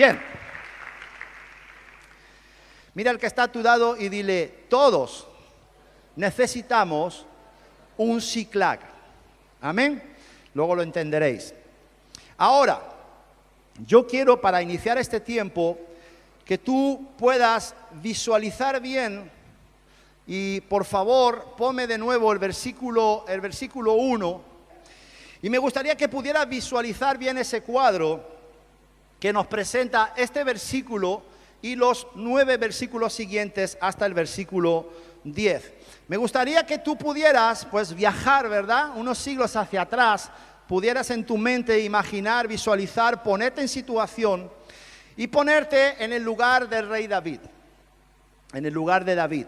Bien. Mira al que está a tu lado y dile, todos necesitamos un Ziklag. Amén. Luego lo entenderéis. Ahora, yo quiero para iniciar este tiempo que tú puedas visualizar bien y por favor ponme de nuevo el versículo 1 y me gustaría que pudieras visualizar bien ese cuadro que nos presenta este versículo y los 9 versículos siguientes hasta el versículo 10. Me gustaría que tú pudieras pues viajar, ¿verdad? Unos siglos hacia atrás, pudieras en tu mente imaginar, visualizar, ponerte en situación y ponerte en el lugar del rey David, en el lugar de David.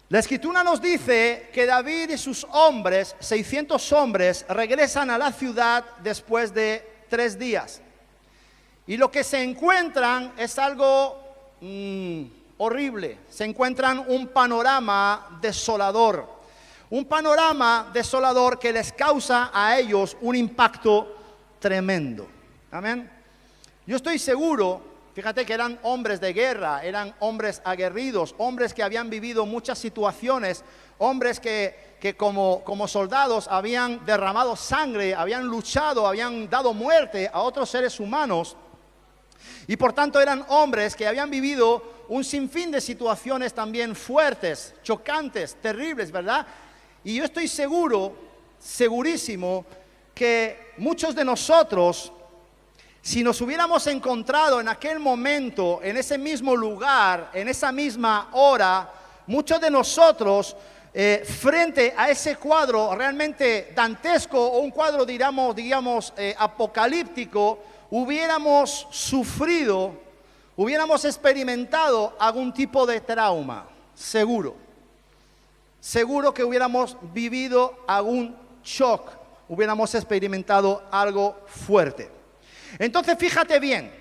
La Escritura nos dice que David y sus hombres, 600 hombres, regresan a la ciudad después de 3 días. Y lo que se encuentran es algo horrible. Se encuentran un panorama desolador. Un panorama desolador que les causa a ellos un impacto tremendo. Amén. Yo estoy seguro, fíjate que eran hombres de guerra, eran hombres aguerridos, hombres que habían vivido muchas situaciones, hombres que como soldados habían derramado sangre, habían luchado, habían dado muerte a otros seres humanos. Y por tanto eran hombres que habían vivido un sinfín de situaciones también fuertes, chocantes, terribles, ¿verdad? Y yo estoy segurísimo, que muchos de nosotros, si nos hubiéramos encontrado en aquel momento, en ese mismo lugar, en esa misma hora, muchos de nosotros, frente a ese cuadro realmente dantesco o un cuadro, digamos, apocalíptico, hubiéramos sufrido, hubiéramos experimentado algún tipo de trauma, seguro que hubiéramos vivido algún shock, hubiéramos experimentado algo fuerte. Entonces fíjate bien,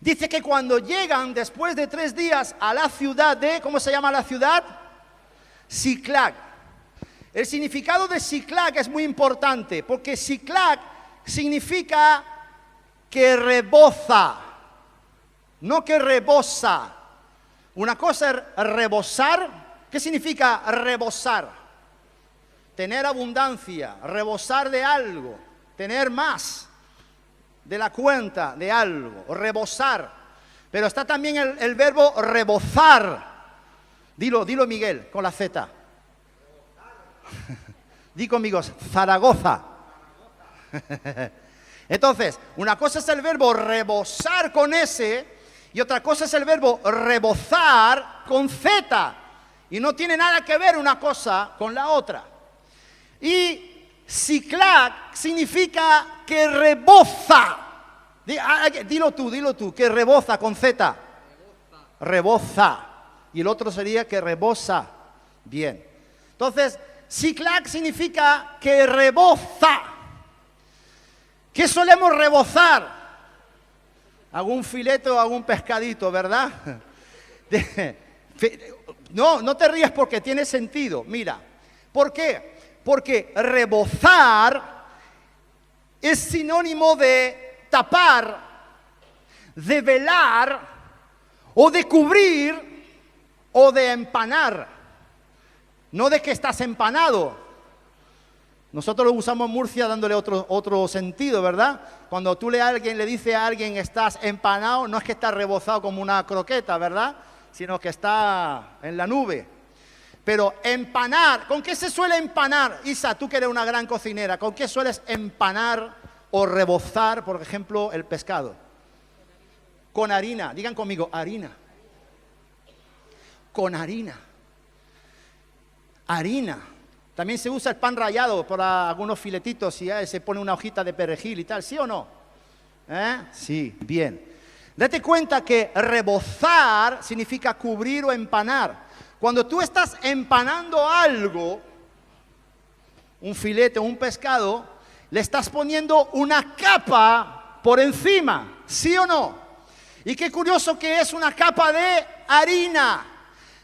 dice que cuando llegan después de 3 días a la ciudad de, ¿cómo se llama la ciudad? Ziklag. El significado de Ziklag es muy importante, porque Ziklag significa que reboza, no que rebosa. Una cosa es rebosar. ¿Qué significa rebosar? Tener abundancia, rebosar de algo, tener más de la cuenta de algo, rebosar. Pero está también el verbo rebozar. Dilo Miguel, con la Z. Di conmigo, Zaragoza. Entonces, una cosa es el verbo rebosar con S y otra cosa es el verbo rebozar con Z. Y no tiene nada que ver una cosa con la otra. Y Ziklag significa que reboza. Dilo tú, que reboza con Z. Reboza. Y el otro sería que rebosa. Bien. Entonces, Ziklag significa que reboza. ¿Qué solemos rebozar? Algún filete o algún pescadito, ¿verdad? No te rías porque tiene sentido. Mira, ¿por qué? Porque rebozar es sinónimo de tapar, de velar, o de cubrir, o de empanar. No de que estás empanado. Nosotros lo usamos en Murcia dándole otro sentido, ¿verdad? Cuando tú le dices a alguien estás empanado, no es que está rebozado como una croqueta, ¿verdad? Sino que está en la nube. Pero empanar, ¿con qué se suele empanar? Isa, tú que eres una gran cocinera, ¿con qué sueles empanar o rebozar, por ejemplo, el pescado? Con harina, digan conmigo, harina. Con harina. Harina. También se usa el pan rallado para algunos filetitos y se pone una hojita de perejil y tal, ¿sí o no? Sí, bien. Date cuenta que rebozar significa cubrir o empanar. Cuando tú estás empanando algo, un filete o un pescado, le estás poniendo una capa por encima, ¿sí o no? Y qué curioso que es una capa de harina.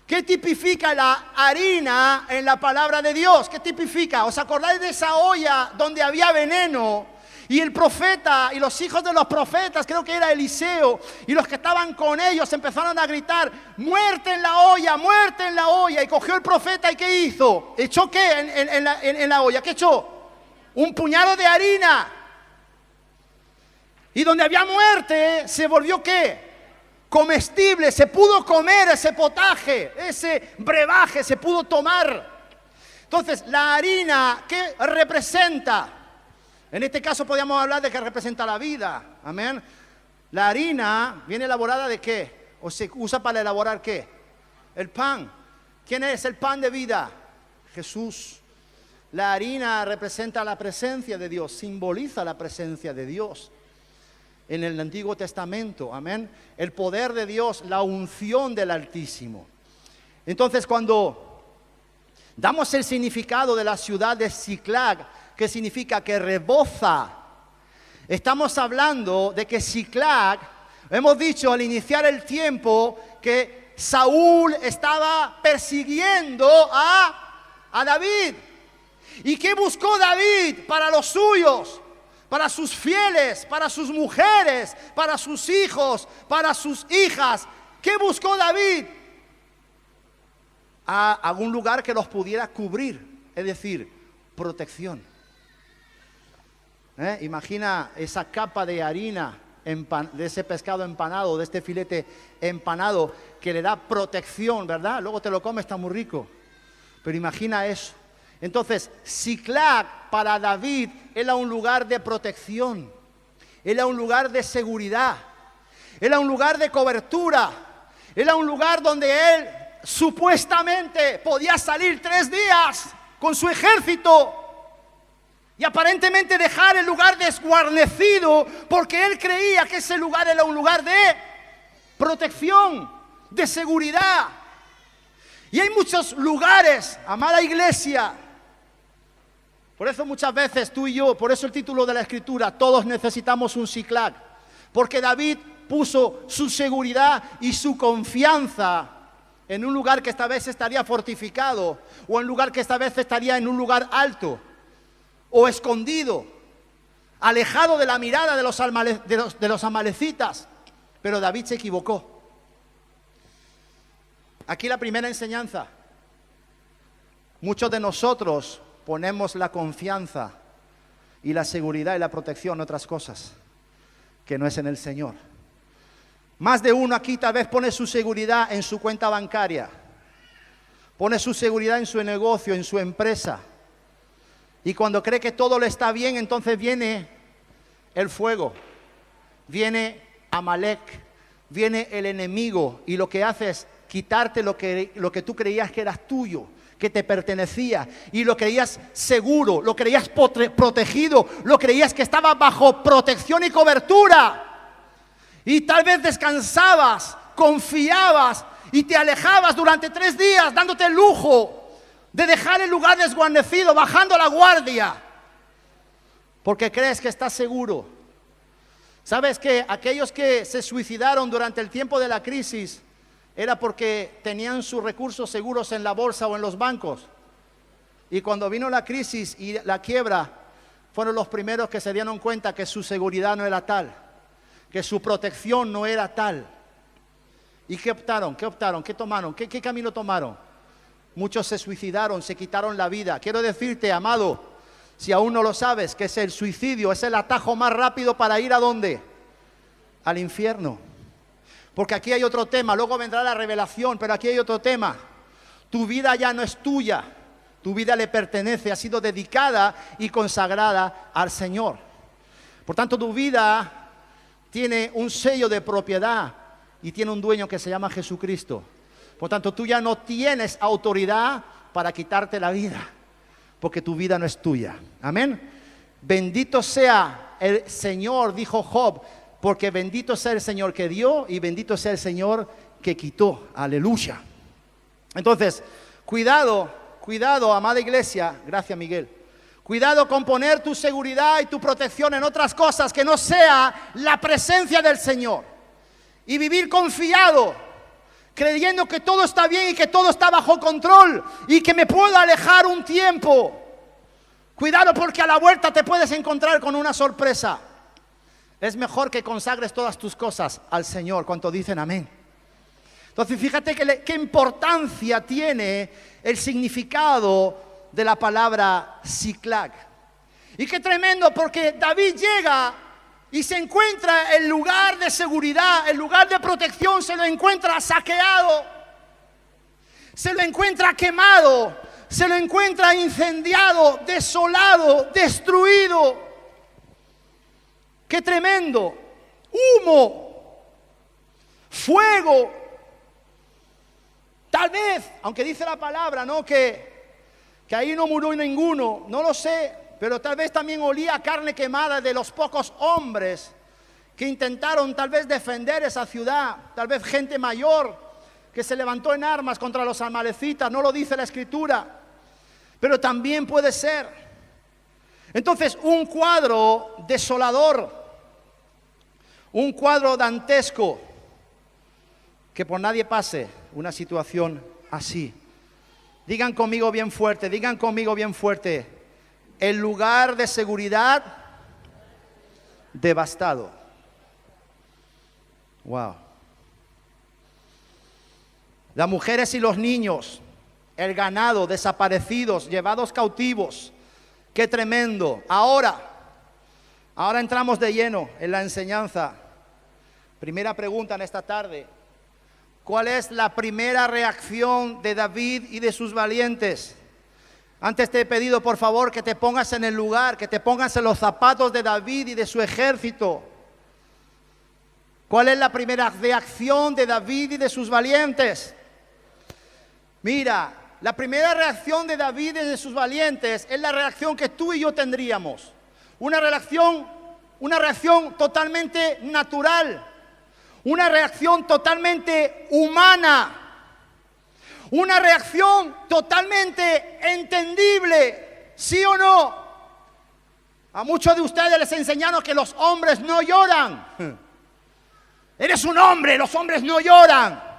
¿Qué tipifica la harina en la palabra de Dios? ¿Qué tipifica? ¿Os acordáis de esa olla donde había veneno? Y el profeta y los hijos de los profetas, creo que era Eliseo, y los que estaban con ellos empezaron a gritar, muerte en la olla, muerte en la olla. Y cogió el profeta y ¿qué hizo? ¿Echó qué en la olla? ¿Qué echó? Un puñado de harina. Y donde había muerte, se volvió ¿qué? Comestible, se pudo comer ese potaje, ese brebaje, se pudo tomar. Entonces, la harina, ¿qué representa? En este caso podríamos hablar de que representa la vida, amén. La harina viene elaborada ¿de qué? ¿O se usa para elaborar qué? El pan. ¿Quién es el pan de vida? Jesús. La harina representa la presencia de Dios, simboliza la presencia de Dios. En el Antiguo Testamento, amén. El poder de Dios, la unción del Altísimo. Entonces, cuando damos el significado de la ciudad de Siclag, que significa que reboza, estamos hablando de que Siclag, hemos dicho al iniciar el tiempo que Saúl estaba persiguiendo a David. ¿Y qué buscó David para los suyos? Para sus fieles, para sus mujeres, para sus hijos, para sus hijas. ¿Qué buscó David? A algún lugar que los pudiera cubrir, es decir, protección. Imagina esa capa de harina, de ese pescado empanado, de este filete empanado, que le da protección, ¿verdad? Luego te lo comes, está muy rico. Pero imagina eso. Entonces, Siclag para David era un lugar de protección, era un lugar de seguridad, era un lugar de cobertura, era un lugar donde él supuestamente podía salir 3 días con su ejército y aparentemente dejar el lugar desguarnecido, porque él creía que ese lugar era un lugar de protección, de seguridad. Y hay muchos lugares, amada iglesia. Por eso muchas veces tú y yo, por eso el título de la escritura, todos necesitamos un Siclag. Porque David puso su seguridad y su confianza en un lugar que esta vez estaría fortificado, o en un lugar que esta vez estaría en un lugar alto, o escondido, alejado de la mirada de los amalecitas. Pero David se equivocó. Aquí la primera enseñanza. Muchos de nosotros ponemos la confianza y la seguridad y la protección en otras cosas que no es en el Señor. Más de uno aquí tal vez pone su seguridad en su cuenta bancaria, pone su seguridad en su negocio, en su empresa, y cuando cree que todo le está bien, entonces viene el fuego, viene Amalek, viene el enemigo, y lo que hace es quitarte lo que tú creías que eras tuyo, que te pertenecía, y lo creías seguro, lo creías protegido, lo creías que estaba bajo protección y cobertura. Y tal vez descansabas, confiabas y te alejabas durante 3 días, dándote el lujo de dejar el lugar desguarnecido, bajando la guardia, porque crees que estás seguro. ¿Sabes que aquellos que se suicidaron durante el tiempo de la crisis era porque tenían sus recursos seguros en la bolsa o en los bancos? Y cuando vino la crisis y la quiebra, fueron los primeros que se dieron cuenta que su seguridad no era tal, que su protección no era tal. ¿Y qué optaron? ¿Qué optaron? ¿Qué tomaron? ¿Qué camino tomaron? Muchos se suicidaron, se quitaron la vida. Quiero decirte, amado, si aún no lo sabes, que es el suicidio, es el atajo más rápido para ir ¿a dónde? Al infierno. Porque aquí hay otro tema, luego vendrá la revelación, pero aquí hay otro tema. Tu vida ya no es tuya, tu vida le pertenece, ha sido dedicada y consagrada al Señor. Por tanto, tu vida tiene un sello de propiedad y tiene un dueño que se llama Jesucristo. Por tanto, tú ya no tienes autoridad para quitarte la vida, porque tu vida no es tuya. Amén. Bendito sea el Señor, dijo Job, porque bendito sea el Señor que dio y bendito sea el Señor que quitó. Aleluya. Entonces, cuidado, amada iglesia. Gracias, Miguel. Cuidado con poner tu seguridad y tu protección en otras cosas que no sea la presencia del Señor. Y vivir confiado, creyendo que todo está bien y que todo está bajo control y que me puedo alejar un tiempo. Cuidado porque a la vuelta te puedes encontrar con una sorpresa. Es mejor que consagres todas tus cosas al Señor. ¿Cuánto dicen amén? Entonces fíjate qué importancia tiene el significado de la palabra Ziklag. Y qué tremendo, porque David llega y se encuentra el lugar de seguridad, el lugar de protección, se lo encuentra saqueado, se lo encuentra quemado, se lo encuentra incendiado, desolado, destruido. ¡Qué tremendo! Humo, fuego. Tal vez, aunque dice la palabra, ¿no?, que ahí no murió ninguno, no lo sé, pero tal vez también olía carne quemada de los pocos hombres que intentaron tal vez defender esa ciudad, tal vez gente mayor que se levantó en armas contra los amalecitas, no lo dice la Escritura, pero también puede ser. Entonces, un cuadro desolador, un cuadro dantesco, que por nadie pase una situación así. Digan conmigo bien fuerte, digan conmigo bien fuerte: el lugar de seguridad devastado. Wow. Las mujeres y los niños, el ganado, desaparecidos, llevados cautivos. Qué tremendo. Ahora entramos de lleno en la enseñanza. Primera pregunta en esta tarde: ¿cuál es la primera reacción de David y de sus valientes? Antes te he pedido, por favor, que te pongas en el lugar, que te pongas en los zapatos de David y de su ejército. ¿Cuál es la primera reacción de David y de sus valientes? Mira, la primera reacción de David y de sus valientes es la reacción que tú y yo tendríamos. Una reacción totalmente natural. Una reacción totalmente humana. Una reacción totalmente entendible, ¿sí o no? A muchos de ustedes les enseñaron que los hombres no lloran. Eres un hombre, los hombres no lloran.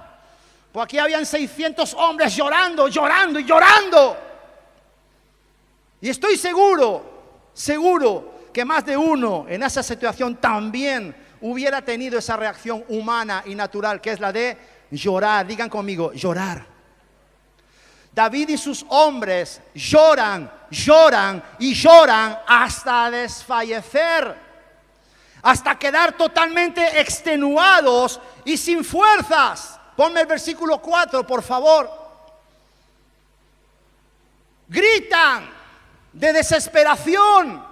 Pues aquí habían 600 hombres llorando, llorando y llorando. Y estoy seguro que más de uno en esa situación también hubiera tenido esa reacción humana y natural, que es la de llorar. Digan conmigo, llorar. David y sus hombres lloran, lloran y lloran hasta desfallecer, hasta quedar totalmente extenuados y sin fuerzas. Ponme el versículo 4, por favor. Gritan de desesperación.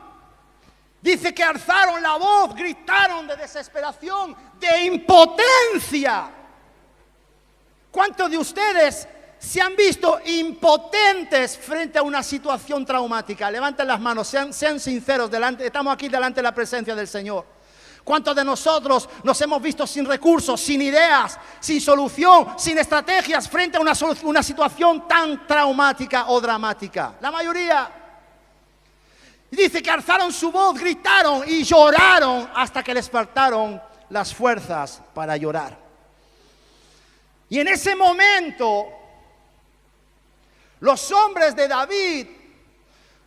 Dice que alzaron la voz, gritaron de desesperación, de impotencia. ¿Cuántos de ustedes se han visto impotentes frente a una situación traumática? Levanten las manos, sean sinceros, estamos aquí delante de la presencia del Señor. ¿Cuántos de nosotros nos hemos visto sin recursos, sin ideas, sin solución, sin estrategias frente a una situación tan traumática o dramática? La mayoría. Dice que alzaron su voz, gritaron y lloraron hasta que les faltaron las fuerzas para llorar. Y en ese momento, los hombres de David,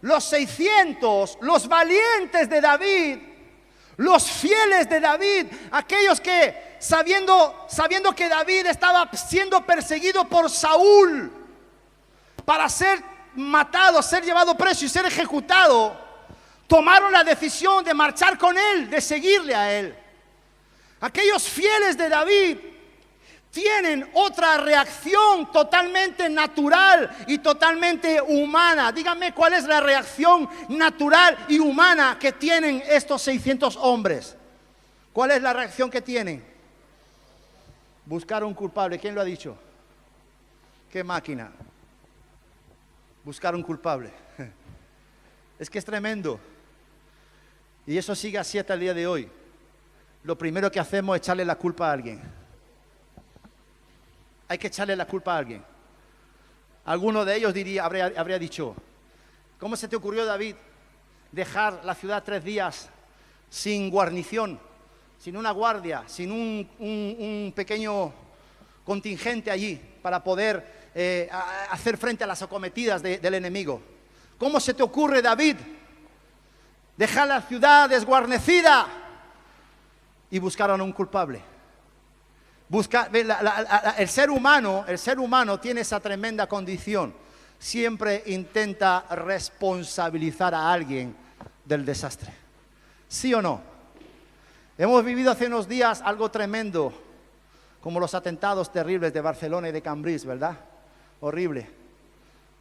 los 600, los valientes de David, los fieles de David, aquellos que sabiendo que David estaba siendo perseguido por Saúl para ser matado, ser llevado preso y ser ejecutado, tomaron la decisión de marchar con él, de seguirle a él. Aquellos fieles de David tienen otra reacción totalmente natural y totalmente humana. Díganme cuál es la reacción natural y humana que tienen estos 600 hombres. ¿Cuál es la reacción que tienen? Buscar un culpable. ¿Quién lo ha dicho? ¿Qué máquina? Buscar un culpable. Es que es tremendo. Y eso sigue así hasta el día de hoy. Lo primero que hacemos es echarle la culpa a alguien. Hay que echarle la culpa a alguien. Alguno de ellos habría dicho: ¿cómo se te ocurrió, David, dejar la ciudad 3 días sin guarnición, sin una guardia, sin un pequeño contingente allí para poder hacer frente a las acometidas del enemigo? ¿Cómo se te ocurre, David, dejar la ciudad desguarnecida? Y buscaron un culpable. El ser humano tiene esa tremenda condición. Siempre intenta responsabilizar a alguien del desastre. ¿Sí o no? Hemos vivido hace unos días algo tremendo, como los atentados terribles de Barcelona y de Cambrils, ¿verdad? Horrible,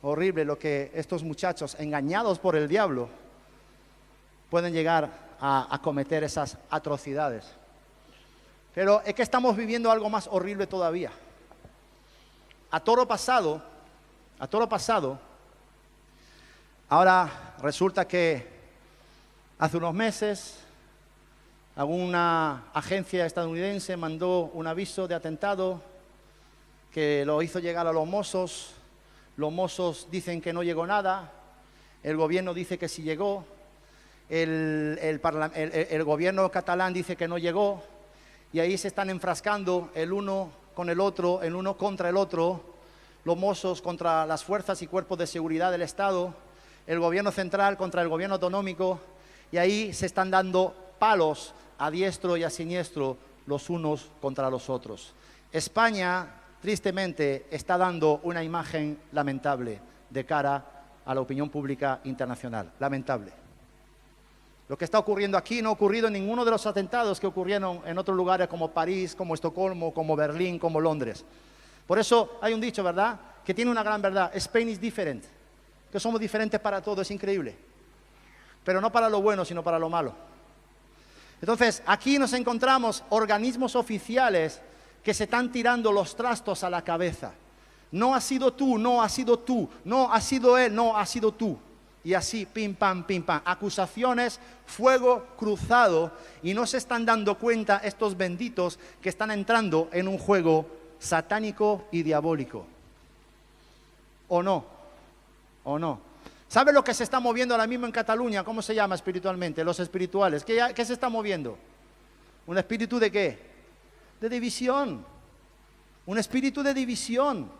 horrible lo que estos muchachos, engañados por el diablo, pueden llegar a cometer esas atrocidades. Pero es que estamos viviendo algo más horrible todavía. A toro pasado, ahora resulta que hace unos meses alguna agencia estadounidense mandó un aviso de atentado que lo hizo llegar a los Mossos. Los Mossos dicen que no llegó nada, el gobierno dice que sí llegó, el gobierno catalán dice que no llegó, y ahí se están enfrascando el uno con el otro, el uno contra el otro, los Mossos contra las fuerzas y cuerpos de seguridad del Estado, el gobierno central contra el gobierno autonómico, y ahí se están dando palos a diestro y a siniestro los unos contra los otros. España, tristemente, está dando una imagen lamentable de cara a la opinión pública internacional. Lamentable. Lo que está ocurriendo aquí no ha ocurrido en ninguno de los atentados que ocurrieron en otros lugares como París, como Estocolmo, como Berlín, como Londres. Por eso hay un dicho, ¿verdad?, que tiene una gran verdad. Spain is different. Que somos diferentes para todo, es increíble. Pero no para lo bueno, sino para lo malo. Entonces, aquí nos encontramos organismos oficiales que se están tirando los trastos a la cabeza. No ha sido tú, no ha sido tú, no ha sido él, no ha sido tú. Y así, pim, pam, acusaciones, fuego cruzado, y no se están dando cuenta estos benditos que están entrando en un juego satánico y diabólico. ¿O no? ¿O no? ¿Sabe lo que se está moviendo ahora mismo en Cataluña? ¿Cómo se llama espiritualmente? Los espirituales. ¿Qué se está moviendo? ¿Un espíritu de qué? De división. Un espíritu de división.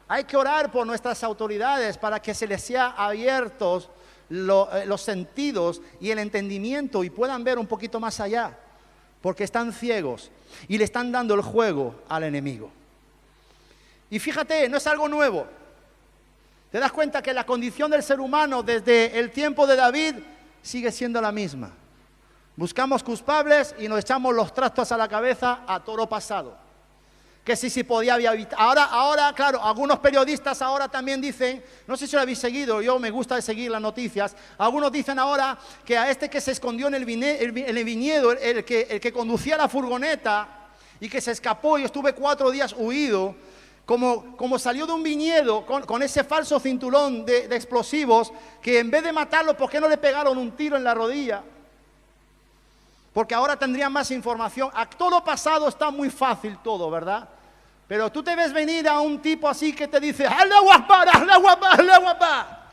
Hay que orar por nuestras autoridades para que se les sea abiertos los sentidos y el entendimiento y puedan ver un poquito más allá, porque están ciegos y le están dando el juego al enemigo. Y fíjate, no es algo nuevo. Te das cuenta que la condición del ser humano desde el tiempo de David sigue siendo la misma. Buscamos culpables y nos echamos los trastos a la cabeza a toro pasado. Que sí podía evitar. Ahora, claro, algunos periodistas ahora también dicen, no sé si lo habéis seguido, yo me gusta seguir las noticias, algunos dicen ahora que a este que se escondió en el viñedo, el que conducía la furgoneta y que se escapó y estuve 4 días huido, como salió de un viñedo con ese falso cinturón de explosivos, que en vez de matarlo, ¿por qué no le pegaron un tiro en la rodilla? Porque ahora tendrían más información. A todo pasado está muy fácil todo, ¿verdad? Pero tú te ves venir a un tipo así que te dice Allahu Akbar, Allahu Akbar, Allahu Akbar.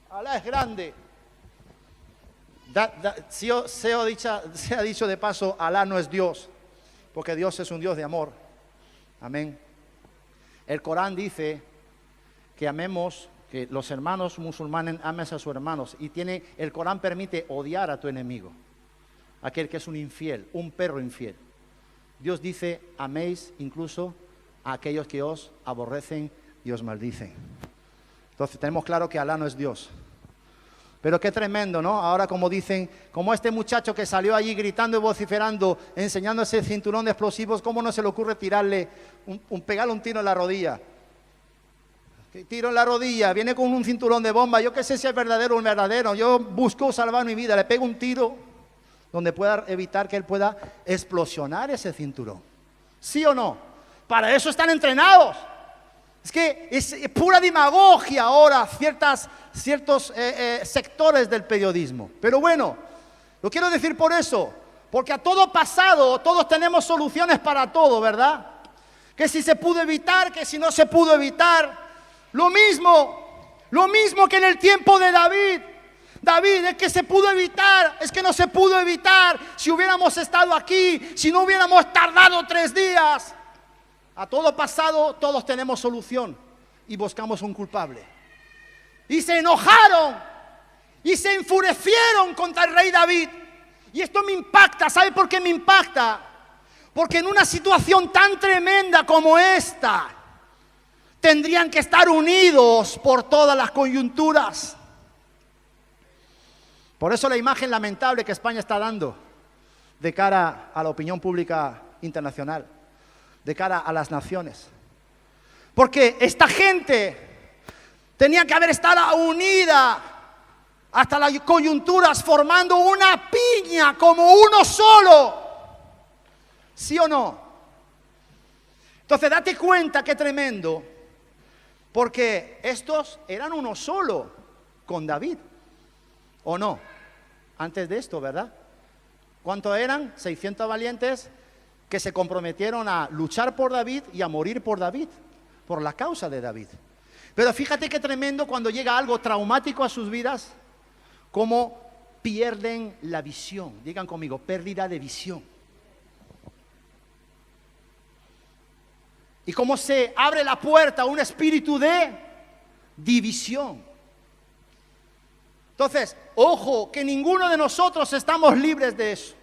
Alá es grande. Se ha dicho de paso, Alá no es Dios, porque Dios es un Dios de amor. Amén. El Corán dice que amemos, que los hermanos musulmanes amen a sus hermanos, y el Corán permite odiar a tu enemigo, aquel que es un infiel, un perro infiel. Dios dice, améis incluso a aquellos que os aborrecen y os maldicen. Entonces tenemos claro que Alá no es Dios. Pero qué tremendo, ¿no? Ahora como dicen, como este muchacho que salió allí gritando y vociferando, enseñando ese cinturón de explosivos, ¿cómo no se le ocurre tirarle, pegarle un tiro en la rodilla? Tiro en la rodilla, viene con un cinturón de bomba, yo qué sé si es verdadero o inverdadero, yo busco salvar mi vida, le pego un tiro donde pueda evitar que él pueda explosionar ese cinturón. ¿Sí o no? Para eso están entrenados. Es que es pura demagogia ahora ciertos sectores del periodismo. Pero bueno, lo quiero decir por eso, porque a todo pasado todos tenemos soluciones para todo, ¿verdad? Que si se pudo evitar, que si no se pudo evitar. Lo mismo que en el tiempo de David. David, es que se pudo evitar, es que no se pudo evitar. Si hubiéramos estado aquí, si no hubiéramos tardado 3 días. A todo pasado todos tenemos solución y buscamos un culpable. y se enojaron y se enfurecieron contra el rey David. Y esto me impacta. ¿Sabe por qué me impacta? Porque en una situación tan tremenda como esta, tendrían que estar unidos por todas las coyunturas. Por eso la imagen lamentable que España está dando de cara a la opinión pública internacional, de cara a las naciones. Porque esta gente tenía que haber estado unida hasta las coyunturas, formando una piña como uno solo. ¿Sí o no? Entonces date cuenta qué tremendo, porque estos eran uno solo con David, ¿o no? Antes de esto, ¿verdad? ¿Cuántos eran? 600 valientes que se comprometieron a luchar por David y a morir por David, por la causa de David. Pero fíjate qué tremendo cuando llega algo traumático a sus vidas, cómo pierden la visión. Digan conmigo, pérdida de visión. Y cómo se abre la puerta a un espíritu de división. Entonces, ojo, que ninguno de nosotros estamos libres de eso.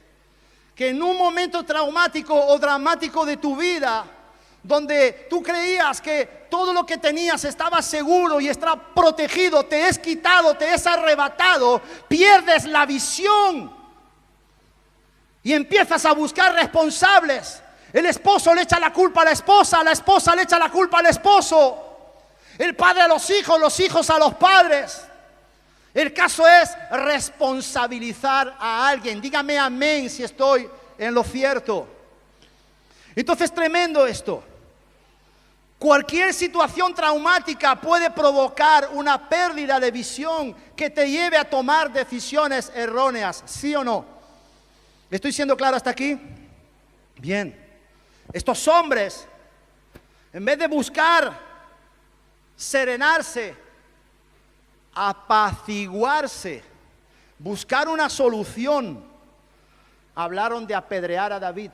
Que en un momento traumático o dramático de tu vida, donde tú creías que todo lo que tenías estaba seguro y estaba protegido, te es quitado, te es arrebatado, pierdes la visión y empiezas a buscar responsables. El esposo le echa la culpa a la esposa le echa la culpa al esposo, el padre a los hijos a los padres. El caso es responsabilizar a alguien. Dígame amén si estoy en lo cierto. Entonces, tremendo esto. Cualquier situación traumática puede provocar una pérdida de visión que te lleve a tomar decisiones erróneas, ¿sí o no? ¿Estoy siendo claro hasta aquí? Bien. Estos hombres, en vez de buscar serenarse, apaciguarse, buscar una solución, hablaron de apedrear a David.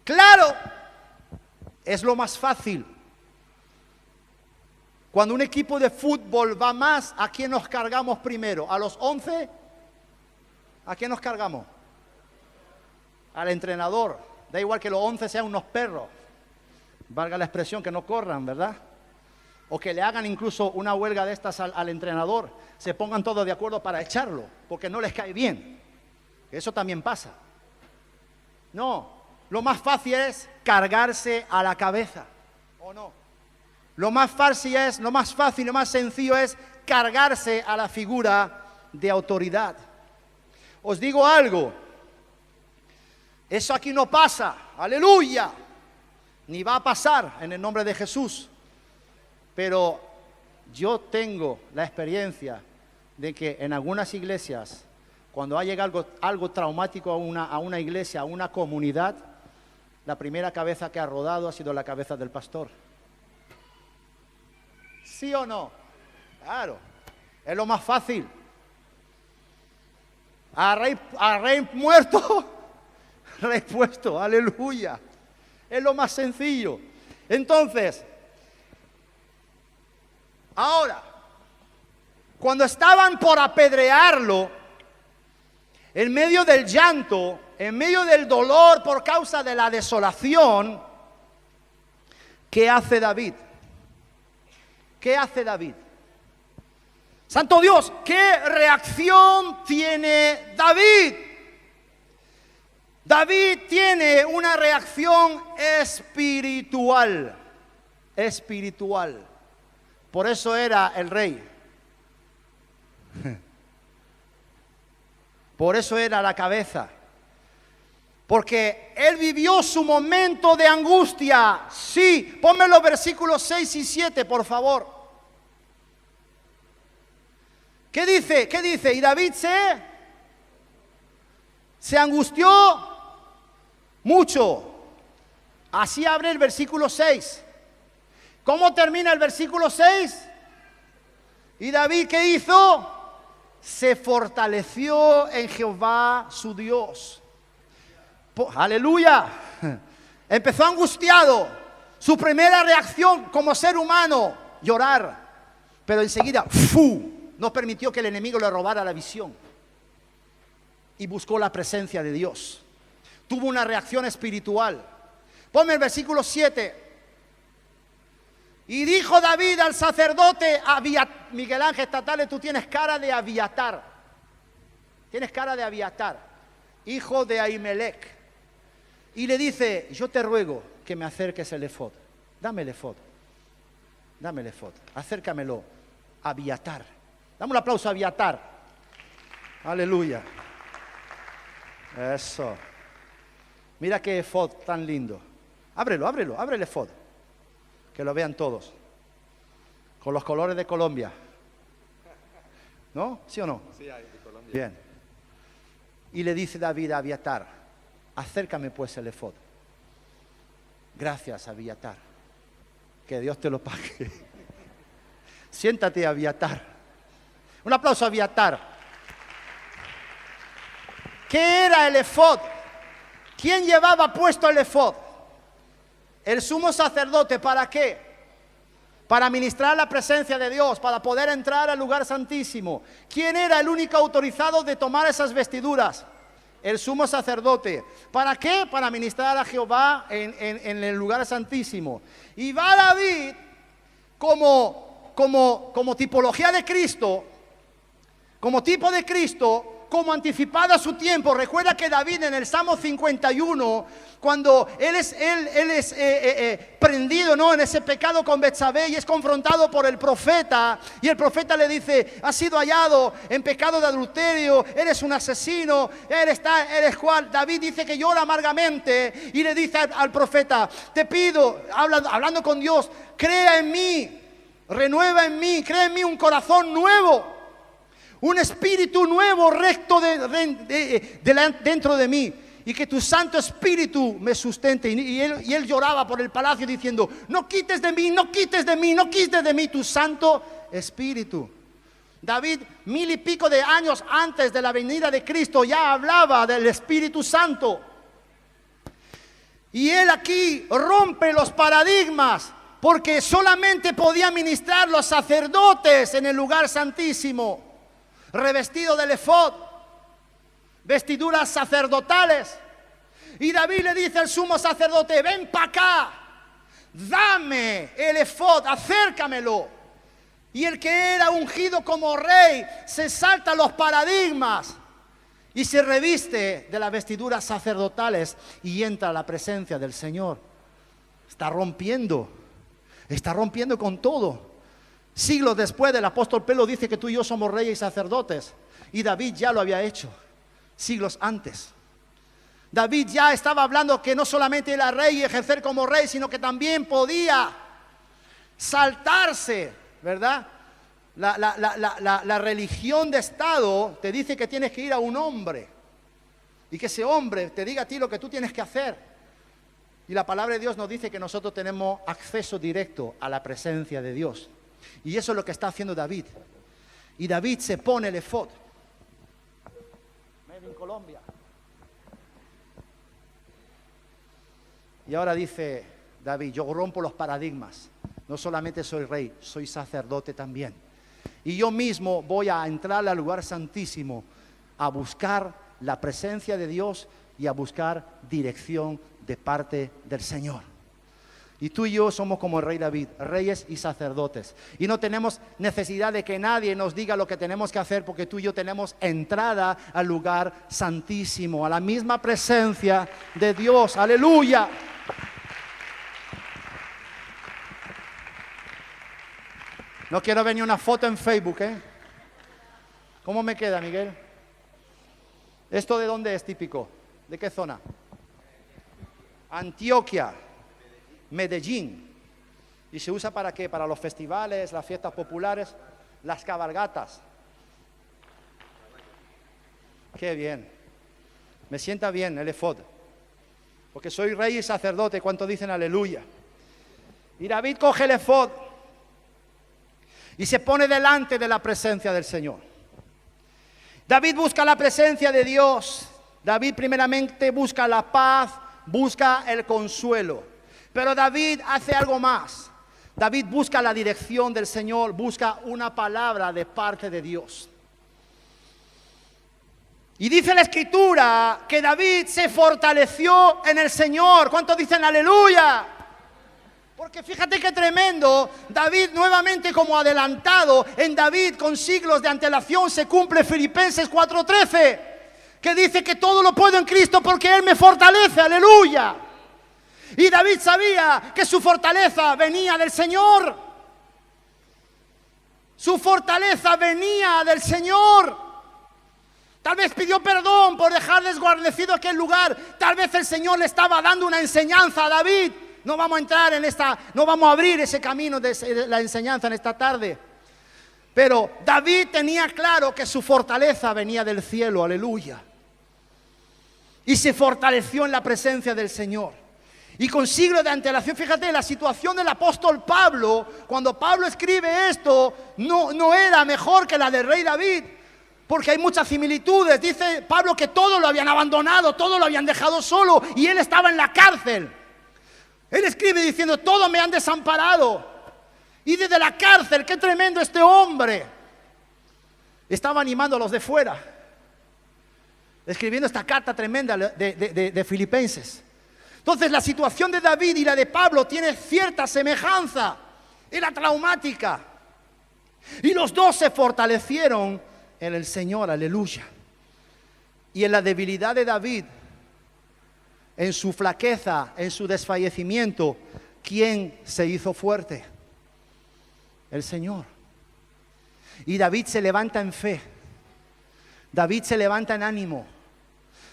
Claro, es lo más fácil. Cuando un equipo de fútbol va más, ¿a quién nos cargamos primero? ¿A los 11? ¿A quién nos cargamos? Al entrenador. Da igual que los 11 sean unos perros, valga la expresión, que no corran, ¿verdad? O que le hagan incluso una huelga de estas al entrenador, se pongan todos de acuerdo para echarlo, porque no les cae bien. Eso también pasa. No, lo más fácil es cargarse a la cabeza, ¿o no? Lo más fácil, lo más sencillo es cargarse a la figura de autoridad. Os digo algo, eso aquí no pasa, aleluya, ni va a pasar en el nombre de Jesús. Pero yo tengo la experiencia de que en algunas iglesias, cuando ha llegado algo traumático a una iglesia, a una comunidad, la primera cabeza que ha rodado ha sido la cabeza del pastor. ¿Sí o no? Claro, es lo más fácil. A rey muerto, rey puesto, aleluya. Es lo más sencillo. Entonces, ahora, cuando estaban por apedrearlo, en medio del llanto, en medio del dolor por causa de la desolación, ¿qué hace David? ¿Qué hace David? Santo Dios, ¿qué reacción tiene David? David tiene una reacción espiritual. Espiritual. Por eso era el rey. Por eso era la cabeza. Porque él vivió su momento de angustia. Sí, ponme los versículos 6 y 7, por favor. ¿Qué dice? ¿Qué dice? Y David se angustió mucho. Así abre el versículo 6. ¿Cómo termina el versículo 6? Y David, ¿qué hizo? Se fortaleció en Jehová su Dios. Aleluya. Empezó angustiado. Su primera reacción como ser humano, llorar. Pero enseguida, ¡fu!, no permitió que el enemigo le robara la visión. Y buscó la presencia de Dios. Tuvo una reacción espiritual. Ponme el versículo 7. Y dijo David al sacerdote Miguel Ángel Tatales, tú tienes cara de Abiatar. Tienes cara de Abiatar, hijo de Ahimelech. Y le dice, yo te ruego que me acerques el efod. Dame el efod. Dame el efod. Acércamelo. Abiatar. Dame un aplauso a Abiatar. Aleluya. Eso. Mira qué efod tan lindo. Ábrelo, ábrelo, abre el efod. Que lo vean todos. Con los colores de Colombia. ¿No? ¿Sí o no? Sí, hay de Colombia. Bien. Y le dice David a Abiatar, acércame pues el efod. Gracias, Abiatar. Que Dios te lo pague. Siéntate, Abiatar. Un aplauso a Abiatar. ¿Qué era el efod? ¿Quién llevaba puesto el efod? El sumo sacerdote. ¿Para qué? Para ministrar la presencia de Dios, para poder entrar al lugar santísimo. ¿Quién era el único autorizado de tomar esas vestiduras? El sumo sacerdote. ¿Para qué? Para ministrar a Jehová en el lugar santísimo. Y va David como tipología de Cristo, como tipo de Cristo, como anticipado a su tiempo. Recuerda que David en el Salmo 51, cuando él es prendido, ¿no?, en ese pecado con Betsabé y es confrontado por el profeta, y el profeta le dice, has sido hallado en pecado de adulterio, eres un asesino, eres cual. David dice que llora amargamente y le dice al profeta, te pido, hablando con Dios, crea en mí, renueva en mí, crea en mí un corazón nuevo, un espíritu nuevo, recto dentro de mí, y que tu Santo Espíritu me sustente. Y él lloraba por el palacio diciendo, no quites de mí, no quites de mí, no quites de mí tu Santo Espíritu. David, 1000 y pico de años antes de la venida de Cristo, ya hablaba del Espíritu Santo. Y él aquí rompe los paradigmas, porque solamente podían ministrar los sacerdotes en el lugar santísimo, revestido del efod, vestiduras sacerdotales. Y David le dice al sumo sacerdote, ven para acá, dame el efod, acércamelo. Y el que era ungido como rey se salta los paradigmas y se reviste de las vestiduras sacerdotales y entra a la presencia del Señor. Está rompiendo con todo. Siglos después, el apóstol Pedro dice que tú y yo somos reyes y sacerdotes, y David ya lo había hecho siglos antes. David ya estaba hablando que no solamente era rey y ejercer como rey, sino que también podía saltarse, ¿verdad? La religión de Estado te dice que tienes que ir a un hombre y que ese hombre te diga a ti lo que tú tienes que hacer. Y la palabra de Dios nos dice que nosotros tenemos acceso directo a la presencia de Dios. Y eso es lo que está haciendo David. Y David se pone el efod. Made in Colombia. Y ahora dice David, yo rompo los paradigmas. No solamente soy rey, soy sacerdote también. Y yo mismo voy a entrar al lugar santísimo a buscar la presencia de Dios y a buscar dirección de parte del Señor. Y tú y yo somos como el rey David, reyes y sacerdotes. Y no tenemos necesidad de que nadie nos diga lo que tenemos que hacer, porque tú y yo tenemos entrada al lugar santísimo, a la misma presencia de Dios. ¡Aleluya! No quiero ver ni una foto en Facebook, ¿eh? ¿Cómo me queda, Miguel? ¿Esto de dónde es típico? ¿De qué zona? Antioquia. Medellín. ¿Y se usa para qué? Para los festivales, las fiestas populares, las cabalgatas. Qué bien. Me sienta bien el efod, porque soy rey y sacerdote. ¿Cuánto dicen aleluya? Y David coge el efod y se pone delante de la presencia del Señor. David busca la presencia de Dios. David primeramente busca la paz, busca el consuelo. Pero David hace algo más. David busca la dirección del Señor, busca una palabra de parte de Dios. Y dice la Escritura que David se fortaleció en el Señor. ¿Cuántos dicen aleluya? Porque fíjate qué tremendo, David nuevamente como adelantado, en David con siglos de antelación se cumple Filipenses 4:13, que dice que todo lo puedo en Cristo porque Él me fortalece, aleluya. Y David sabía que su fortaleza venía del Señor. Su fortaleza venía del Señor. Tal vez pidió perdón por dejar desguarnecido aquel lugar. Tal vez el Señor le estaba dando una enseñanza a David. No vamos a entrar en no vamos a abrir ese camino de la enseñanza en esta tarde. Pero David tenía claro que su fortaleza venía del cielo, aleluya. Y se fortaleció en la presencia del Señor. Y con siglos de antelación, fíjate, la situación del apóstol Pablo, cuando Pablo escribe esto, no era mejor que la del rey David, porque hay muchas similitudes. Dice Pablo que todos lo habían abandonado, todos lo habían dejado solo, y él estaba en la cárcel. Él escribe diciendo, todos me han desamparado. Y desde la cárcel, qué tremendo este hombre, estaba animando a los de fuera, escribiendo esta carta tremenda de Filipenses. Entonces la situación de David y la de Pablo tiene cierta semejanza. Era traumática. Y los dos se fortalecieron en el Señor, aleluya. Y en la debilidad de David, en su flaqueza, en su desfallecimiento, ¿quién se hizo fuerte? El Señor. Y David se levanta en fe. David se levanta en ánimo.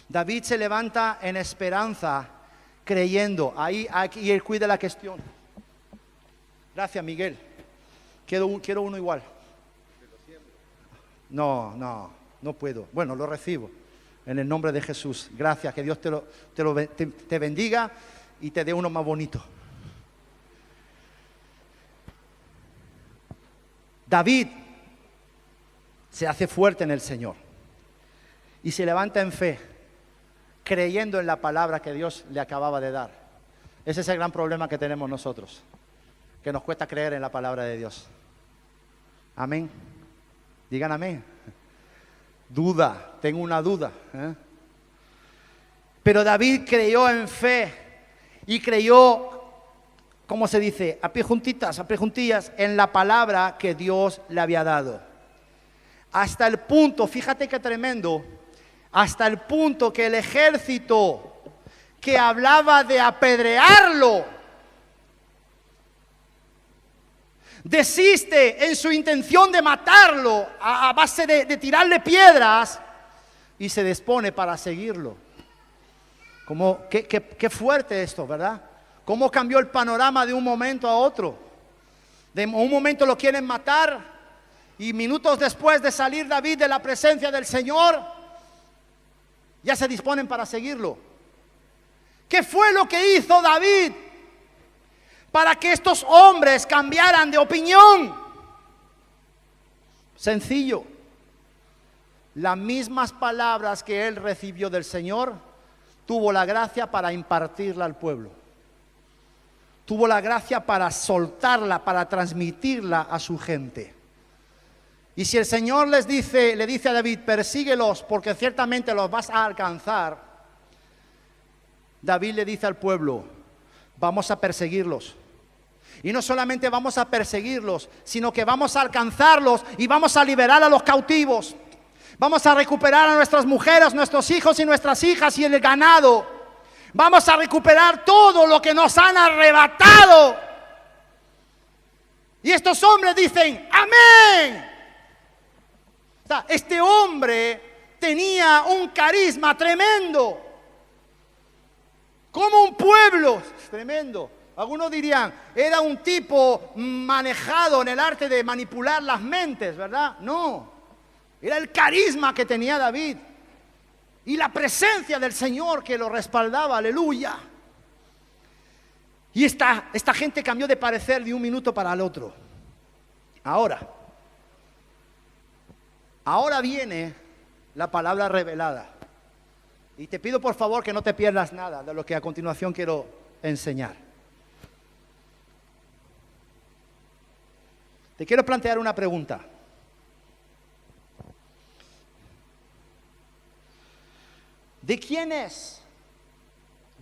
David se levanta en esperanza, creyendo. Aquí él cuida la cuestión. Gracias, Miguel. Quiero uno igual. No puedo. Bueno, lo recibo en el nombre de Jesús. Gracias, que Dios te bendiga y te dé uno más bonito. David se hace fuerte en el Señor y se levanta en fe, creyendo en la palabra que Dios le acababa de dar. Ese es el gran problema que tenemos nosotros, que nos cuesta creer en la palabra de Dios. Amén. Digan amén. Duda, tengo una duda. Pero David creyó en fe y creyó, ¿cómo se dice? A pie juntillas, en la palabra que Dios le había dado. Hasta el punto, fíjate qué tremendo, hasta el punto que el ejército que hablaba de apedrearlo desiste en su intención de matarlo a base de tirarle piedras y se dispone para seguirlo. Qué fuerte esto, ¿verdad? Cómo cambió el panorama de un momento a otro. De un momento lo quieren matar y minutos después de salir David de la presencia del Señor, ya se disponen para seguirlo. ¿Qué fue lo que hizo David para que estos hombres cambiaran de opinión? Sencillo. Las mismas palabras que él recibió del Señor, tuvo la gracia para impartirla al pueblo. Tuvo la gracia para soltarla, para transmitirla a su gente. Y si el Señor le dice a David, persíguelos porque ciertamente los vas a alcanzar, David le dice al pueblo, vamos a perseguirlos. Y no solamente vamos a perseguirlos, sino que vamos a alcanzarlos y vamos a liberar a los cautivos. Vamos a recuperar a nuestras mujeres, nuestros hijos y nuestras hijas y el ganado. Vamos a recuperar todo lo que nos han arrebatado. Y estos hombres dicen, amén. O sea, este hombre tenía un carisma tremendo. Como un pueblo, tremendo. Algunos dirían, era un tipo manejado en el arte de manipular las mentes, ¿verdad? No, era el carisma que tenía David y la presencia del Señor que lo respaldaba, aleluya. Y esta gente cambió de parecer de un minuto para el otro. Ahora viene la palabra revelada. Y te pido por favor que no te pierdas nada de lo que a continuación quiero enseñar. Te quiero plantear una pregunta. ¿De quién es?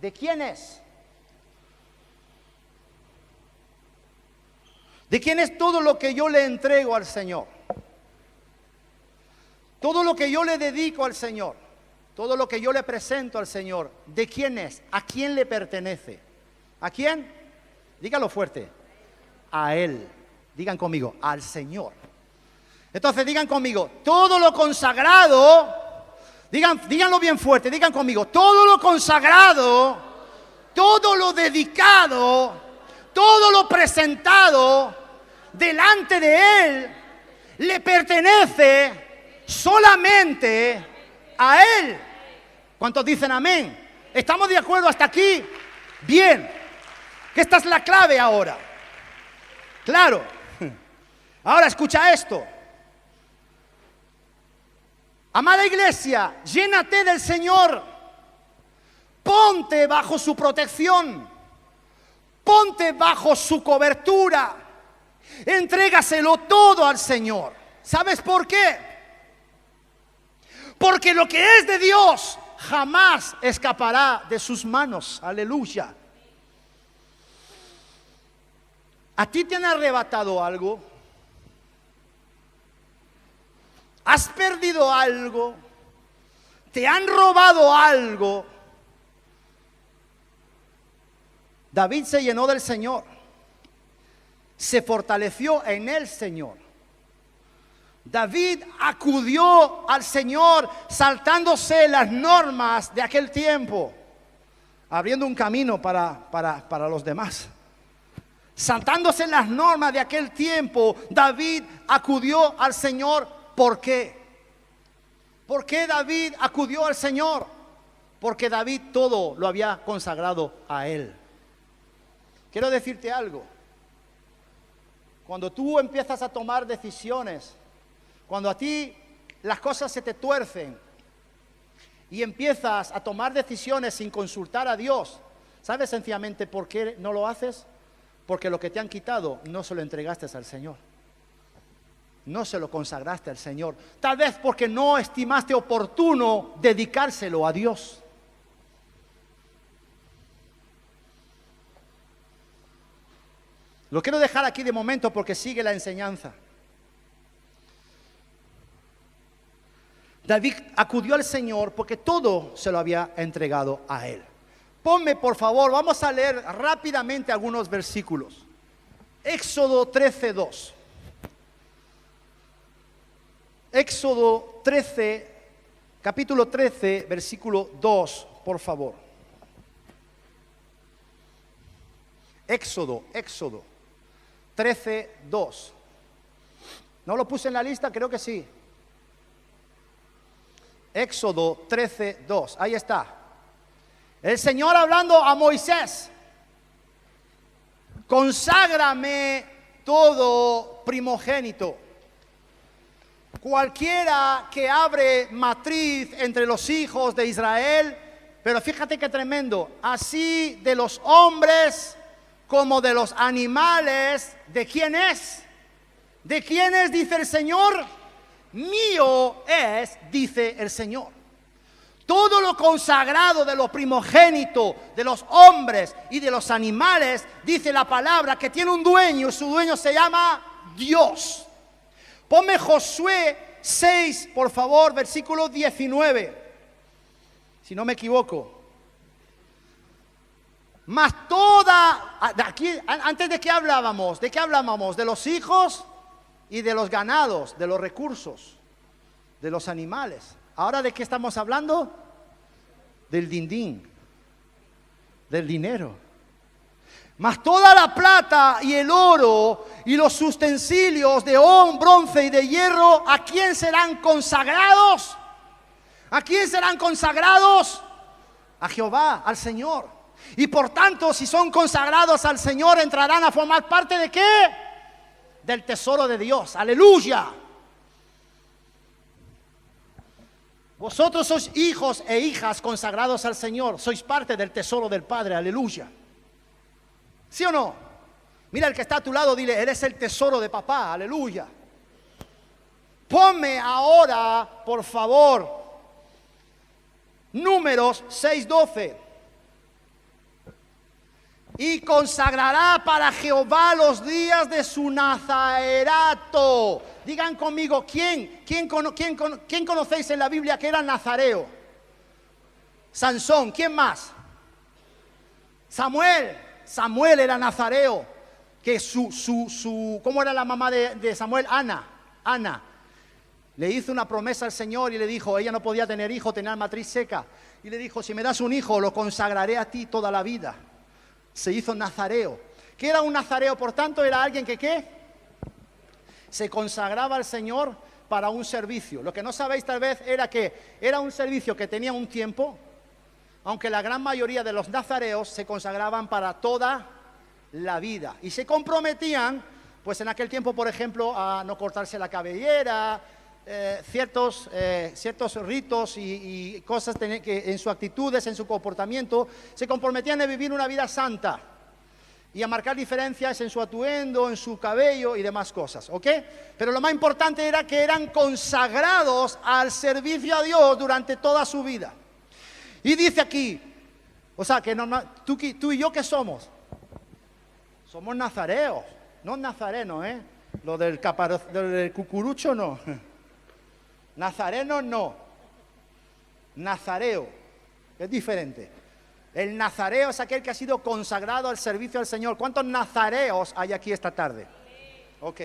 ¿De quién es? ¿De quién es todo lo que yo le entrego al Señor? Todo lo que yo le dedico al Señor, todo lo que yo le presento al Señor, ¿de quién es? ¿A quién le pertenece? ¿A quién? Dígalo fuerte. A Él. Digan conmigo, al Señor. Entonces digan conmigo, todo lo consagrado, díganlo bien fuerte, digan conmigo, todo lo consagrado, todo lo dedicado, todo lo presentado delante de Él, le pertenece solamente a Él. ¿Cuántos dicen amén? ¿Estamos de acuerdo hasta aquí? Bien. Que esta es la clave ahora. Claro. Ahora escucha esto. Amada iglesia, llénate del Señor. Ponte bajo su protección. Ponte bajo su cobertura. Entrégaselo todo al Señor. ¿Sabes por qué? Porque lo que es de Dios jamás escapará de sus manos. Aleluya. ¿A ti te han arrebatado algo? ¿Has perdido algo? ¿Te han robado algo? David se llenó del Señor. Se fortaleció en el Señor. David acudió al Señor saltándose las normas de aquel tiempo, abriendo un camino para los demás. Saltándose las normas de aquel tiempo, David acudió al Señor. ¿Por qué? ¿Por qué David acudió al Señor? Porque David todo lo había consagrado a Él. Quiero decirte algo. Cuando tú empiezas a tomar decisiones, cuando a ti las cosas se te tuercen y empiezas a tomar decisiones sin consultar a Dios, ¿sabes sencillamente por qué no lo haces? Porque lo que te han quitado no se lo entregaste al Señor. No se lo consagraste al Señor. Tal vez porque no estimaste oportuno dedicárselo a Dios. Lo quiero dejar aquí de momento porque sigue la enseñanza. David acudió al Señor porque todo se lo había entregado a Él. Ponme, por favor, vamos a leer rápidamente algunos versículos. Éxodo 13:2. Éxodo 13, capítulo 13, versículo 2, por favor. Éxodo 13:2. ¿No lo puse en la lista? Creo que sí. Éxodo 13:2. Ahí está. El Señor hablando a Moisés. Conságrame todo primogénito. Cualquiera que abre matriz entre los hijos de Israel, pero fíjate qué tremendo, así de los hombres como de los animales, ¿de quién es? ¿De quién es? Dice el Señor. Mío es, dice el Señor. Todo lo consagrado de lo primogénito, de los hombres y de los animales, dice la palabra que tiene un dueño, su dueño se llama Dios. Ponme Josué 6, por favor, versículo 19, si no me equivoco. Mas toda, aquí, antes de qué hablábamos, de los hijos y de los ganados, de los recursos, de los animales. Ahora, ¿de qué estamos hablando? Del dindín, del dinero. Mas toda la plata y el oro y los utensilios de bronce y de hierro, ¿a quién serán consagrados? ¿A quién serán consagrados? A Jehová, al Señor. Y por tanto, si son consagrados al Señor, entrarán a formar parte ¿de qué? Del tesoro de Dios. Aleluya. Vosotros sois hijos e hijas consagrados al Señor. Sois parte del tesoro del Padre. Aleluya. ¿Sí o no? Mira el que está a tu lado, dile, eres el tesoro de papá, aleluya. Ponme ahora, por favor, Números 6:12. Y consagrará para Jehová los días de su nazarerato. Digan conmigo, ¿quién conocéis en la Biblia que era nazareo? Sansón, ¿quién más? Samuel era nazareo. Que ¿cómo era la mamá de Samuel? Ana. Le hizo una promesa al Señor y le dijo, ella no podía tener hijo, tenía la matriz seca. Y le dijo, si me das un hijo, lo consagraré a ti toda la vida. Se hizo nazareo. ¿Qué era un nazareo? Por tanto, era alguien que ¿qué? Se consagraba al Señor para un servicio. Lo que no sabéis tal vez era que era un servicio que tenía un tiempo, aunque la gran mayoría de los nazareos se consagraban para toda la vida. Y se comprometían, pues en aquel tiempo, por ejemplo, a no cortarse la cabellera, ciertos ritos y cosas que en sus actitudes, en su comportamiento, se comprometían a vivir una vida santa y a marcar diferencias en su atuendo, en su cabello y demás cosas, ¿ok? Pero lo más importante era que eran consagrados al servicio a Dios durante toda su vida. Y dice aquí, o sea, que tú y yo, ¿qué somos? Somos nazareos, no nazarenos, Lo del cucurucho no. Nazareno no. Nazareo es diferente. El nazareo es aquel que ha sido consagrado al servicio al Señor. ¿Cuántos nazareos hay aquí esta tarde? Ok.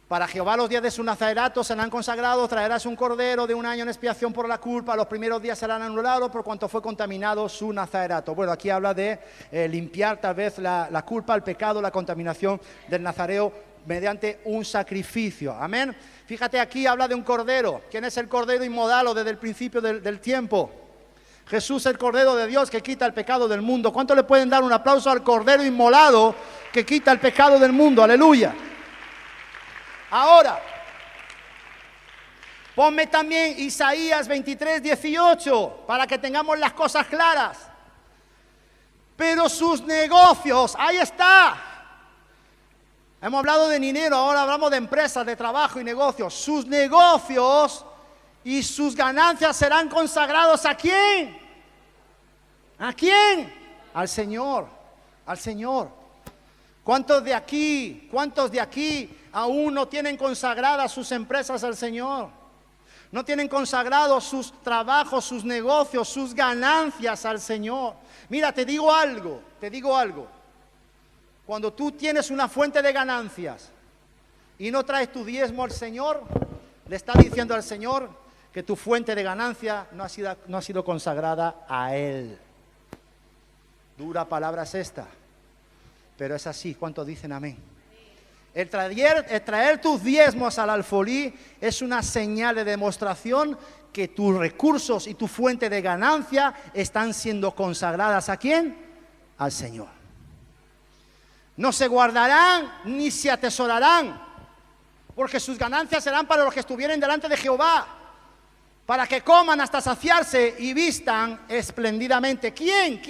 Para Jehová los días de su nazarerato serán consagrados, traerás un cordero de un año en expiación por la culpa, los primeros días serán anulados por cuanto fue contaminado su nazarerato. Bueno, aquí habla de limpiar tal vez la culpa, el pecado, la contaminación del nazareo mediante un sacrificio. Amén. Fíjate, aquí habla de un cordero. ¿Quién es el cordero inmolado desde el principio del tiempo? Jesús, el cordero de Dios que quita el pecado del mundo. ¿Cuánto le pueden dar un aplauso al cordero inmolado que quita el pecado del mundo? Aleluya. Ahora, ponme también Isaías 23:18 para que tengamos las cosas claras. Pero sus negocios, ahí está. Hemos hablado de dinero, ahora hablamos de empresas, de trabajo y negocios. Sus negocios y sus ganancias serán consagrados ¿a quién? ¿A quién? Al Señor, al Señor. ¿Cuántos de aquí aún no tienen consagradas sus empresas al Señor? No tienen consagrados sus trabajos, sus negocios, sus ganancias al Señor. Mira, te digo algo. Cuando tú tienes una fuente de ganancias y no traes tu diezmo al Señor, le estás diciendo al Señor que tu fuente de ganancia no ha sido consagrada a Él. Dura palabra es esta, pero es así. ¿Cuántos dicen amén? El traer tus diezmos al alfolí es una señal de demostración que tus recursos y tu fuente de ganancia están siendo consagradas ¿a quién? Al Señor. No se guardarán ni se atesorarán, porque sus ganancias serán para los que estuvieren delante de Jehová, para que coman hasta saciarse y vistan espléndidamente. ¿Quién?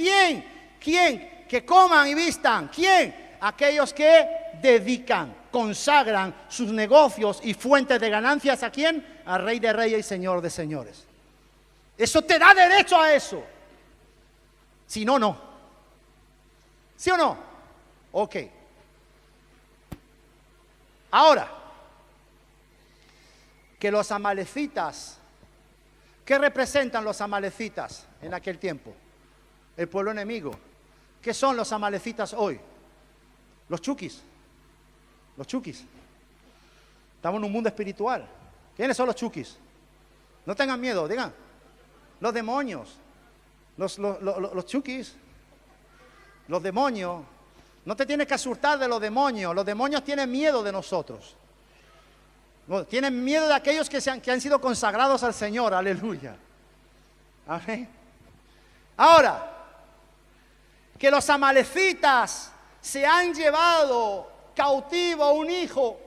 Que coman y vistan. ¿Quién? Aquellos que dedican, consagran sus negocios y fuentes de ganancias ¿a quién? Al Rey de Reyes y Señor de Señores. Eso te da derecho a eso. Si no, no. ¿Sí o no? Ok. Ahora, que los amalecitas, ¿qué representan los amalecitas en aquel tiempo? El pueblo enemigo. ¿Qué son los amalecitas hoy? Los chukis. Estamos en un mundo espiritual. ¿Quiénes son los chukis? No tengan miedo, digan. Los demonios. Los chukis. Los demonios. No te tienes que asustar de los demonios. Los demonios tienen miedo de nosotros. Tienen miedo de aquellos que han sido consagrados al Señor. Aleluya. Amén. Ahora, que los amalecitas se han llevado cautivo a un hijo.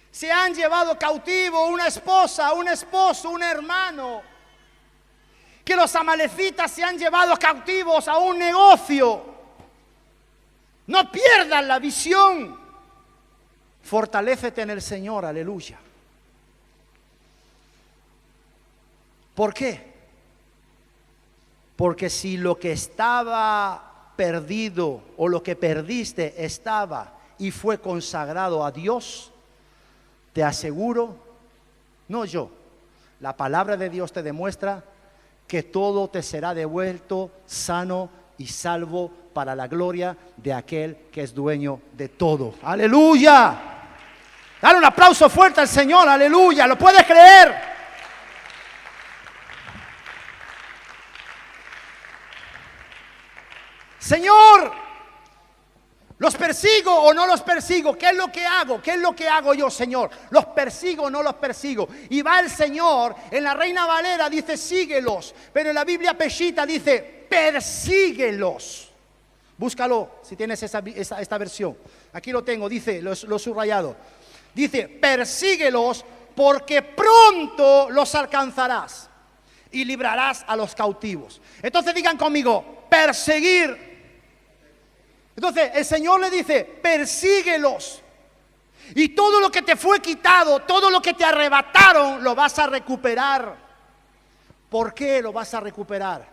Se han llevado cautivo una esposa, un esposo, un hermano. Que los amalecitas se han llevado cautivos a un negocio. No pierdas la visión. Fortalécete en el Señor, aleluya. ¿Por qué? Porque si lo que estaba perdido o lo que perdiste estaba y fue consagrado a Dios, te aseguro, no yo, la palabra de Dios te demuestra que todo te será devuelto sano y salvo para la gloria de aquel que es dueño de todo. ¡Aleluya! Dale un aplauso fuerte al Señor, aleluya, ¿lo puedes creer? Señor, ¿los persigo o no los persigo? ¿Qué es lo que hago? ¿Qué es lo que hago yo, Señor? ¿Los persigo o no los persigo? Y va el Señor, en la Reina Valera dice síguelos, pero en la Biblia Peshitta dice persíguelos. Búscalo si tienes esta versión. Aquí lo tengo, dice, lo subrayado. Dice, persíguelos porque pronto los alcanzarás y librarás a los cautivos. Entonces digan conmigo, perseguir. Entonces el Señor le dice, persíguelos. Y todo lo que te fue quitado, todo lo que te arrebataron, lo vas a recuperar. ¿Por qué lo vas a recuperar?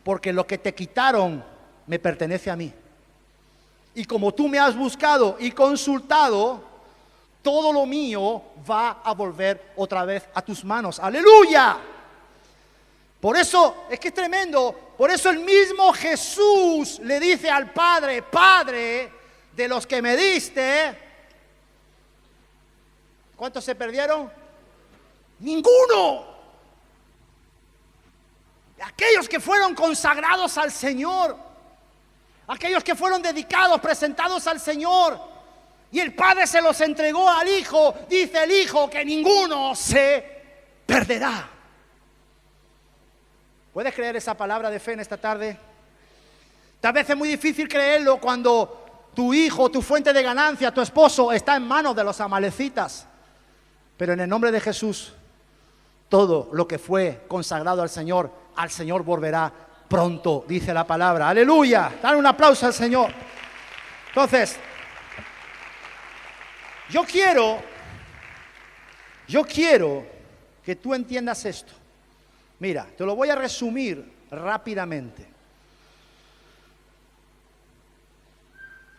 Porque lo que te quitaron me pertenece a mí. Y como tú me has buscado y consultado, todo lo mío va a volver otra vez a tus manos. ¡Aleluya! Por eso, es que es tremendo, por eso el mismo Jesús le dice al Padre, Padre, de los que me diste, ¿cuántos se perdieron? Ninguno. Aquellos que fueron consagrados al Señor, aquellos que fueron dedicados, presentados al Señor, y el Padre se los entregó al Hijo, dice el Hijo que ninguno se perderá. ¿Puedes creer esa palabra de fe en esta tarde? Tal vez es muy difícil creerlo cuando tu hijo, tu fuente de ganancia, tu esposo está en manos de los amalecitas. Pero en el nombre de Jesús, todo lo que fue consagrado al Señor volverá pronto, dice la palabra. ¡Aleluya! Dale un aplauso al Señor. Entonces, yo quiero que tú entiendas esto. Mira, te lo voy a resumir rápidamente.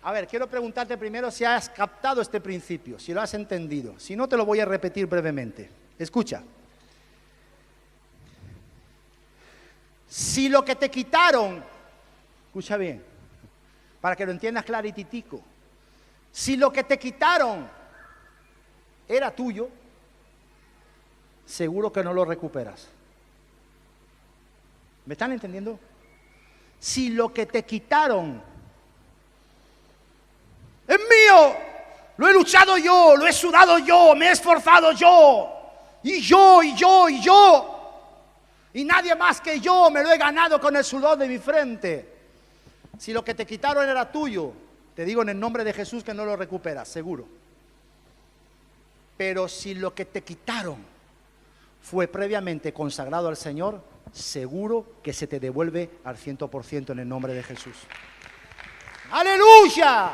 A ver, quiero preguntarte primero si has captado este principio, si lo has entendido. Si no, te lo voy a repetir brevemente. Escucha. Si lo que te quitaron, escucha bien, para que lo entiendas clarititico. Si lo que te quitaron era tuyo, seguro que no lo recuperas. ¿Me están entendiendo? Si lo que te quitaron es mío, lo he luchado yo, lo he sudado yo, me he esforzado yo, y nadie más que yo me lo he ganado con el sudor de mi frente. Si lo que te quitaron era tuyo, te digo en el nombre de Jesús que no lo recuperas, seguro. Pero si lo que te quitaron fue previamente consagrado al Señor, seguro que se te devuelve al 100% en el nombre de Jesús. ¡Aleluya!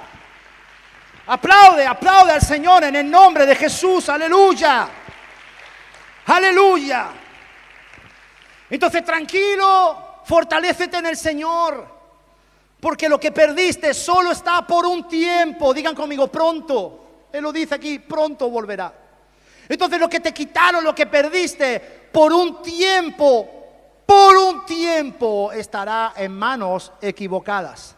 Aplaude al Señor en el nombre de Jesús. ¡Aleluya! ¡Aleluya! Entonces tranquilo, fortalécete en el Señor, porque lo que perdiste solo está por un tiempo. Digan conmigo, pronto. Él lo dice aquí, pronto volverá. Entonces lo que te quitaron, lo que perdiste, por un tiempo estará en manos equivocadas.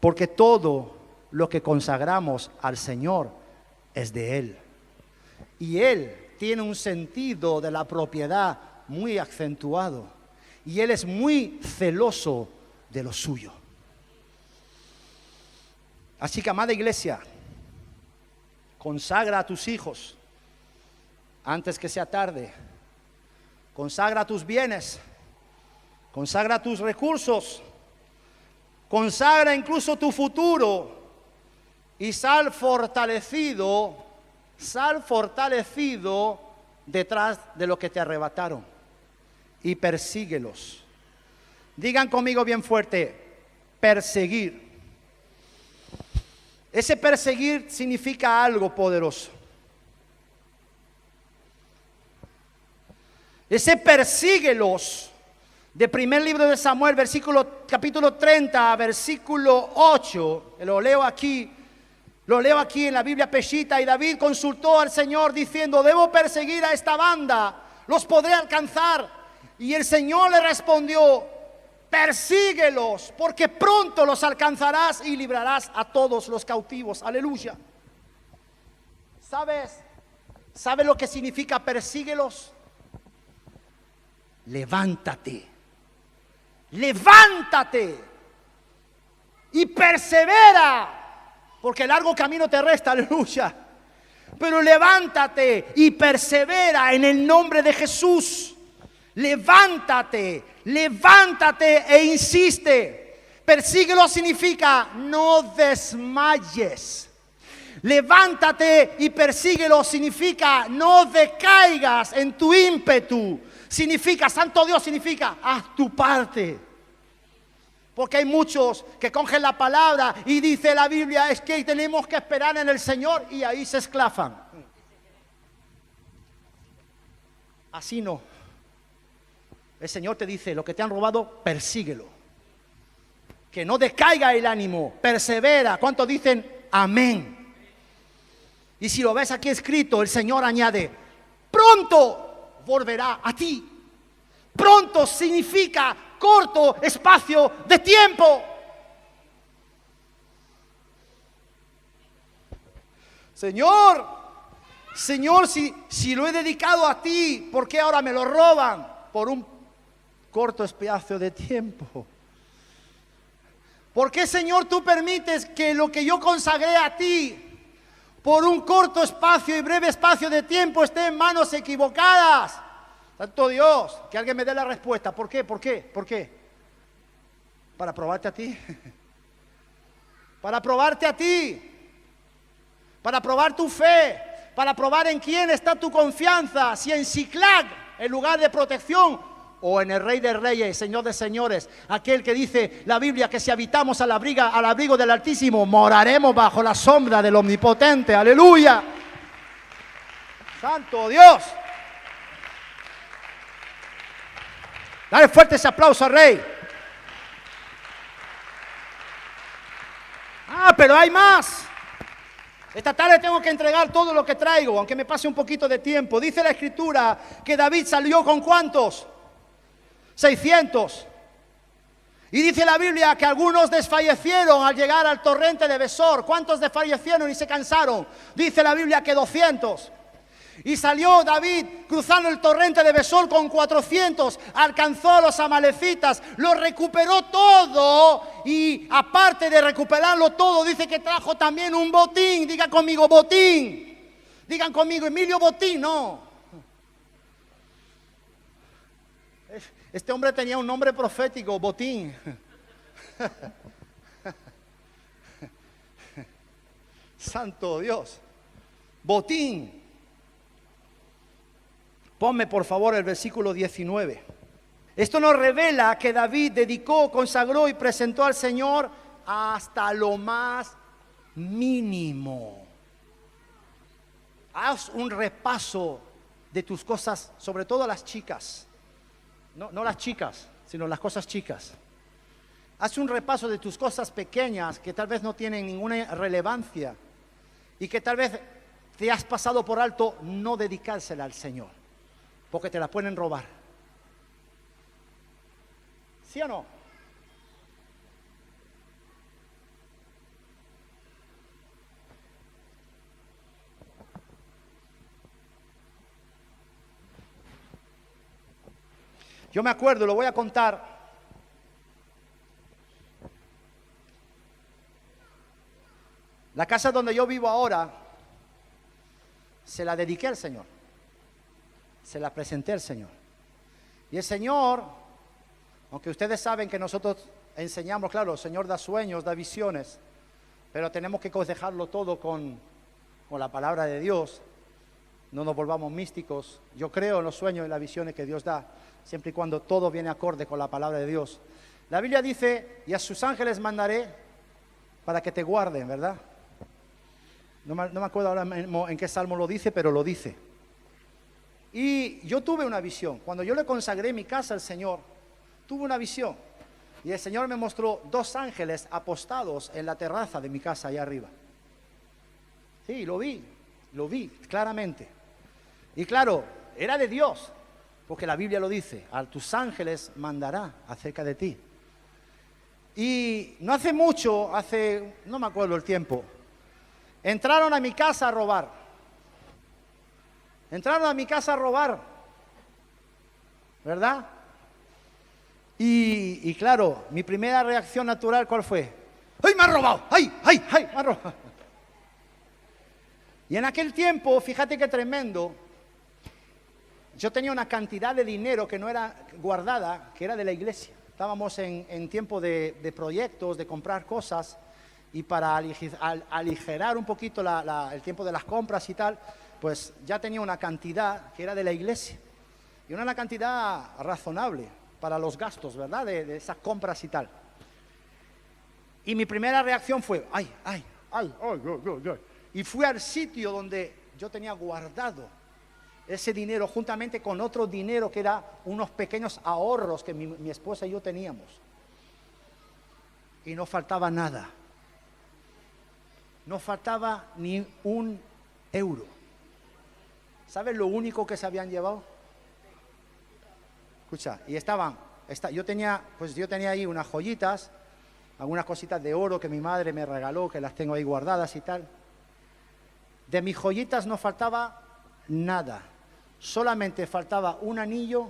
Porque todo lo que consagramos al Señor es de Él. Y Él tiene un sentido de la propiedad muy acentuado. Y Él es muy celoso de lo suyo. Así que, amada iglesia, consagra a tus hijos antes que sea tarde. Consagra tus bienes, consagra tus recursos, consagra incluso tu futuro y sal fortalecido detrás de lo que te arrebataron y persíguelos. Digan conmigo bien fuerte, perseguir. Ese perseguir significa algo poderoso. Ese persíguelos, de primer libro de Samuel, capítulo 30, versículo 8, lo leo aquí en la Biblia Peshita. Y David consultó al Señor diciendo: debo perseguir a esta banda, los podré alcanzar. Y el Señor le respondió: persíguelos, porque pronto los alcanzarás y librarás a todos los cautivos. Aleluya. ¿Sabes lo que significa persíguelos? Levántate y persevera, porque largo camino te resta. Aleluya. Pero levántate y persevera en el nombre de Jesús. Levántate e insiste. Persíguelo significa no desmayes. Levántate y persíguelo significa no decaigas en tu ímpetu. Significa, santo Dios, significa haz tu parte. Porque hay muchos que cogen la palabra y dice la Biblia es que tenemos que esperar en el Señor, y ahí se esclavan. Así no. El Señor te dice: lo que te han robado, persíguelo. Que no decaiga el ánimo, persevera. ¿Cuántos dicen amén? Y si lo ves aquí escrito, el Señor añade: pronto volverá a ti. Pronto significa corto espacio de tiempo. Señor, si lo he dedicado a ti, ¿por qué ahora me lo roban? Por un corto espacio de tiempo. ¿Por qué, Señor, tú permites que lo que yo consagré a ti por un corto espacio y breve espacio de tiempo esté en manos equivocadas? Santo Dios, que alguien me dé la respuesta. ¿Por qué? ¿Por qué? ¿Por qué? Para probarte a ti. Para probarte a ti. Para probar tu fe. Para probar en quién está tu confianza. Si en Siclag, el lugar de protección, o en el Rey de Reyes, Señor de Señores, aquel que dice la Biblia que si habitamos al abrigo del Altísimo, moraremos bajo la sombra del Omnipotente. Aleluya. Santo Dios. Dale fuerte ese aplauso al Rey. Pero hay más. Esta tarde tengo que entregar todo lo que traigo, aunque me pase un poquito de tiempo. Dice la Escritura que David salió con ¿cuántos? 600. Y dice la Biblia que algunos desfallecieron al llegar al torrente de Besor. ¿Cuántos desfallecieron y se cansaron? Dice la Biblia que 200. Y salió David cruzando el torrente de Besor con 400, alcanzó a los amalecitas, lo recuperó todo, y aparte de recuperarlo todo, dice que trajo también un botín. Diga conmigo, botín. Digan conmigo, Emilio, botín. No. Este hombre tenía un nombre profético, botín. Santo Dios. Botín. Ponme por favor el versículo 19. Esto nos revela que David dedicó, consagró y presentó al Señor hasta lo más mínimo. Haz un repaso de tus cosas, sobre todo las chicas. No las chicas, sino las cosas chicas. Haz un repaso de tus cosas pequeñas que tal vez no tienen ninguna relevancia y que tal vez te has pasado por alto no dedicársela al Señor, porque te la pueden robar. ¿Sí o no? Yo me acuerdo, lo voy a contar. La casa donde yo vivo ahora, se la dediqué al Señor. Se la presenté al Señor. Y el Señor, aunque ustedes saben que nosotros enseñamos, claro, el Señor da sueños, da visiones, pero tenemos que cotejarlo todo con la palabra de Dios. No nos volvamos místicos. Yo creo en los sueños y las visiones que Dios da, siempre y cuando todo viene acorde con la palabra de Dios. La Biblia dice, y a sus ángeles mandaré para que te guarden, ¿verdad? No me acuerdo ahora mismo en qué salmo lo dice, pero lo dice. Y yo tuve una visión. Cuando yo le consagré mi casa al Señor, tuve una visión. Y el Señor me mostró 2 ángeles apostados en la terraza de mi casa allá arriba. Sí, lo vi claramente. Y claro, era de Dios, porque la Biblia lo dice, a tus ángeles mandará acerca de ti. Y no hace mucho, no me acuerdo el tiempo, entraron a mi casa a robar. Entraron a mi casa a robar, ¿verdad? Y claro, mi primera reacción natural, ¿cuál fue? ¡Ay, me han robado! ¡Ay, me han robado! Y en aquel tiempo, fíjate qué tremendo, yo tenía una cantidad de dinero que no era guardada, que era de la iglesia. Estábamos en tiempo de proyectos, de comprar cosas, y para aligerar un poquito el tiempo de las compras y tal, pues ya tenía una cantidad que era de la iglesia. Y una cantidad razonable para los gastos, ¿verdad? De esas compras y tal. Y mi primera reacción fue, ay. Y fui al sitio donde yo tenía guardado ese dinero juntamente con otro dinero que era unos pequeños ahorros que mi esposa y yo teníamos. Y no faltaba nada. No faltaba ni un euro. ¿Sabes lo único que se habían llevado? Escucha, y yo tenía ahí unas joyitas, algunas cositas de oro que mi madre me regaló, que las tengo ahí guardadas y tal. De mis joyitas no faltaba nada. Solamente faltaba un anillo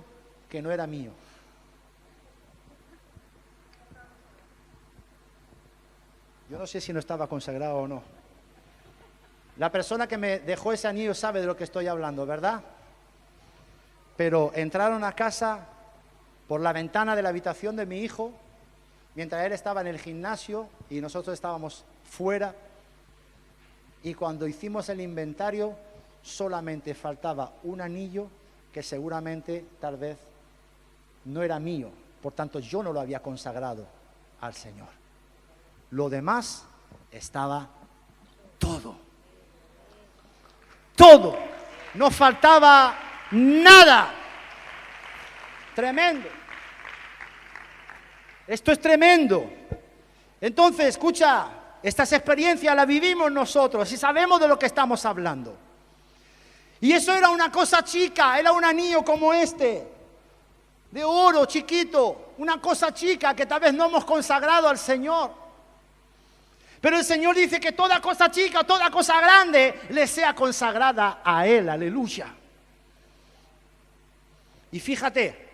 que no era mío. Yo no sé si no estaba consagrado o no. La persona que me dejó ese anillo sabe de lo que estoy hablando, ¿verdad? Pero entraron a casa por la ventana de la habitación de mi hijo, mientras él estaba en el gimnasio y nosotros estábamos fuera. Y cuando hicimos el inventario, solamente faltaba un anillo que seguramente, tal vez, no era mío. Por tanto, yo no lo había consagrado al Señor. Lo demás estaba todo. Todo. No faltaba nada. Tremendo. Esto es tremendo. Entonces, escucha, estas experiencias las vivimos nosotros y sabemos de lo que estamos hablando. Y eso era una cosa chica, era un anillo como este, de oro chiquito, una cosa chica que tal vez no hemos consagrado al Señor. Pero el Señor dice que toda cosa chica, toda cosa grande le sea consagrada a Él, aleluya. Y fíjate,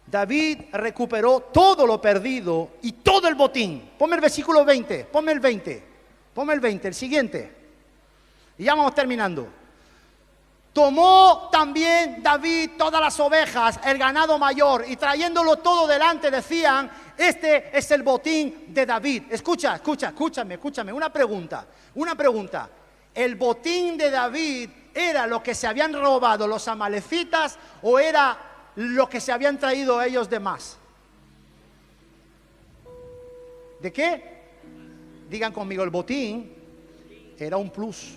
David recuperó todo lo perdido y todo el botín. Ponme el versículo 20, ponme el 20, el siguiente. Y ya vamos terminando. Tomó también David todas las ovejas, el ganado mayor, y trayéndolo todo delante decían, este es el botín de David. Escúchame, una pregunta. ¿El botín de David era lo que se habían robado los amalecitas o era lo que se habían traído ellos de más? ¿De qué? Digan conmigo, el botín era un plus.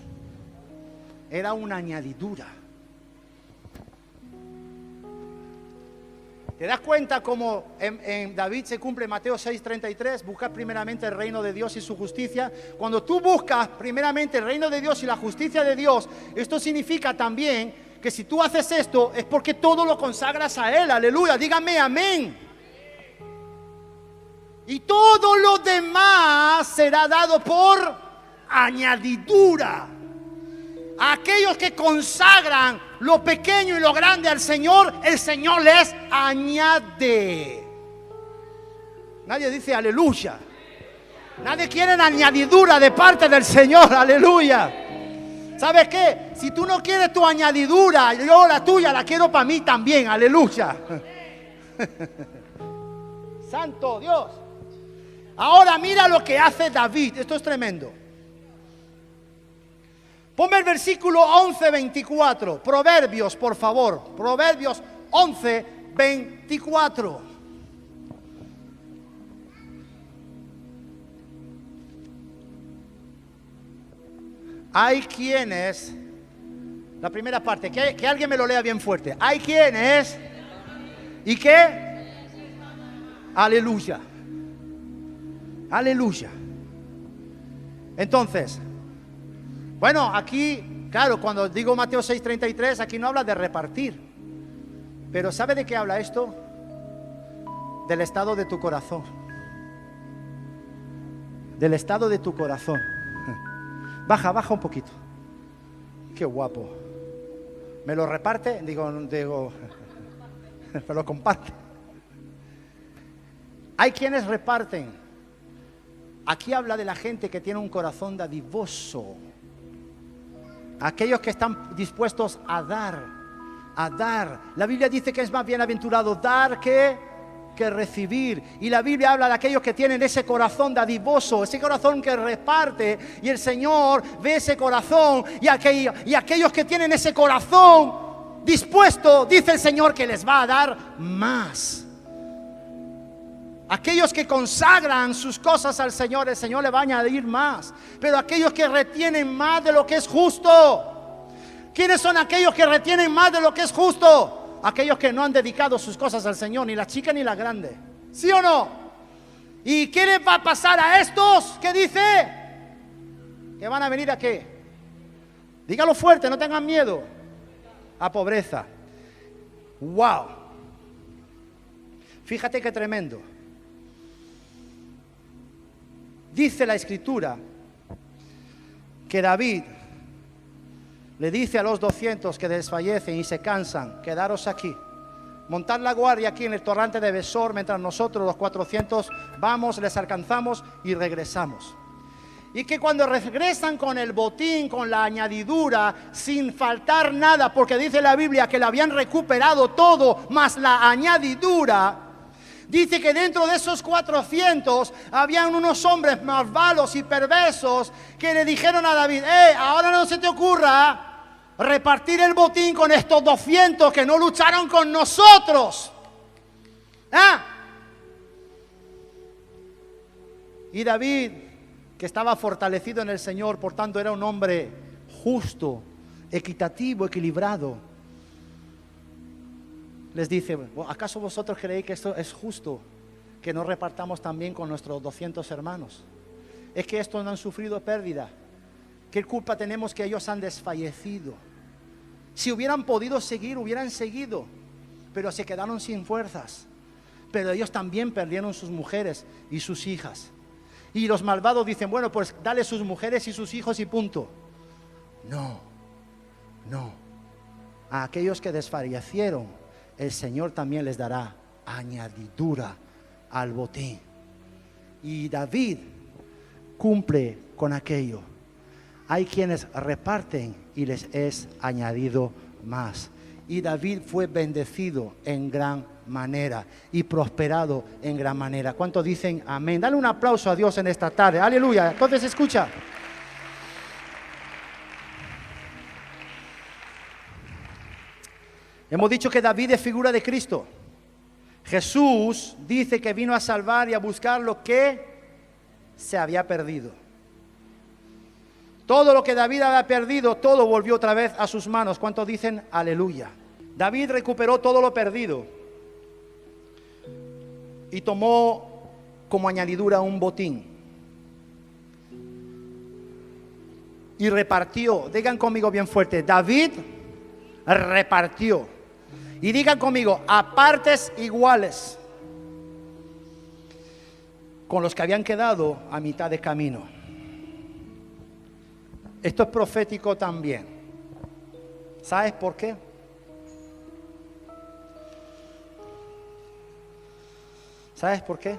Era una añadidura. ¿Te das cuenta cómo en David se cumple Mateo 6:33? Buscar primeramente el reino de Dios y su justicia. Cuando tú buscas primeramente el reino de Dios y la justicia de Dios, esto significa también que si tú haces esto es porque todo lo consagras a Él. Aleluya, dígame amén. Y todo lo demás será dado por añadidura. A aquellos que consagran lo pequeño y lo grande al Señor, el Señor les añade. Nadie dice aleluya. Nadie quiere añadidura de parte del Señor, aleluya. ¿Sabes qué? Si tú no quieres tu añadidura, yo la tuya la quiero para mí también, aleluya. Santo Dios. Ahora mira lo que hace David. Esto es tremendo. Ponme el versículo 11:24. Proverbios, por favor. Proverbios 11:24. Hay quienes, la primera parte, que alguien me lo lea bien fuerte. Hay quienes, ¿y qué? Aleluya. Aleluya. Entonces, bueno, aquí, claro, cuando digo Mateo 6:33, aquí no habla de repartir. Pero ¿sabe de qué habla esto? Del estado de tu corazón. Del estado de tu corazón. Baja un poquito. Qué guapo. ¿Me lo reparte? Digo, me lo comparte. Hay quienes reparten. Aquí habla de la gente que tiene un corazón dadivoso. Aquellos que están dispuestos a dar. A dar. La Biblia dice que es más bienaventurado dar que recibir. Y la Biblia habla de aquellos que tienen ese corazón dadivoso, ese corazón que reparte. Y el Señor ve ese corazón. Y aquellos que tienen ese corazón dispuesto, dice el Señor que les va a dar más. Aquellos que consagran sus cosas al Señor, el Señor le va a añadir más. Pero aquellos que retienen más de lo que es justo. ¿Quiénes son aquellos que retienen más de lo que es justo? Aquellos que no han dedicado sus cosas al Señor, ni la chica ni la grande. ¿Sí o no? ¿Y qué les va a pasar a estos? ¿Qué dice? ¿Que van a venir a qué? Dígalo fuerte, no tengan miedo. A pobreza. ¡Wow! Fíjate qué tremendo. Dice la Escritura que David le dice a los 200 que desfallecen y se cansan: quedaros aquí, montad la guardia aquí en el torrente de Besor, mientras nosotros los 400 vamos, les alcanzamos y regresamos. Y que cuando regresan con el botín, con la añadidura, sin faltar nada, porque dice la Biblia que le habían recuperado todo, más la añadidura. Dice que dentro de esos 400 habían unos hombres malvados y perversos que le dijeron a David: ahora no se te ocurra repartir el botín con estos 200 que no lucharon con nosotros. Y David, que estaba fortalecido en el Señor, por tanto era un hombre justo, equitativo, equilibrado, les dice: ¿acaso vosotros creéis que esto es justo, que no repartamos también con nuestros 200 hermanos? Es que estos no han sufrido pérdida. ¿Qué culpa tenemos que ellos han desfallecido? Si hubieran podido seguir, hubieran seguido, pero se quedaron sin fuerzas. Pero ellos también perdieron sus mujeres y sus hijas. Y los malvados dicen: bueno, pues dale sus mujeres y sus hijos y punto. No. A aquellos que desfallecieron, el Señor también les dará añadidura al botín. Y David cumple con aquello. Hay quienes reparten y les es añadido más. Y David fue bendecido en gran manera y prosperado en gran manera. ¿Cuántos dicen amén? Dale un aplauso a Dios en esta tarde. Aleluya. Entonces escucha. Hemos dicho que David es figura de Cristo. Jesús dice que vino a salvar y a buscar lo que se había perdido. Todo lo que David había perdido, todo volvió otra vez a sus manos. ¿Cuántos dicen aleluya? David recuperó todo lo perdido y tomó como añadidura un botín. Y repartió. Digan conmigo bien fuerte: David repartió. Y digan conmigo: a partes iguales con los que habían quedado a mitad de camino. Esto es profético también. ¿Sabes por qué? ¿Sabes por qué?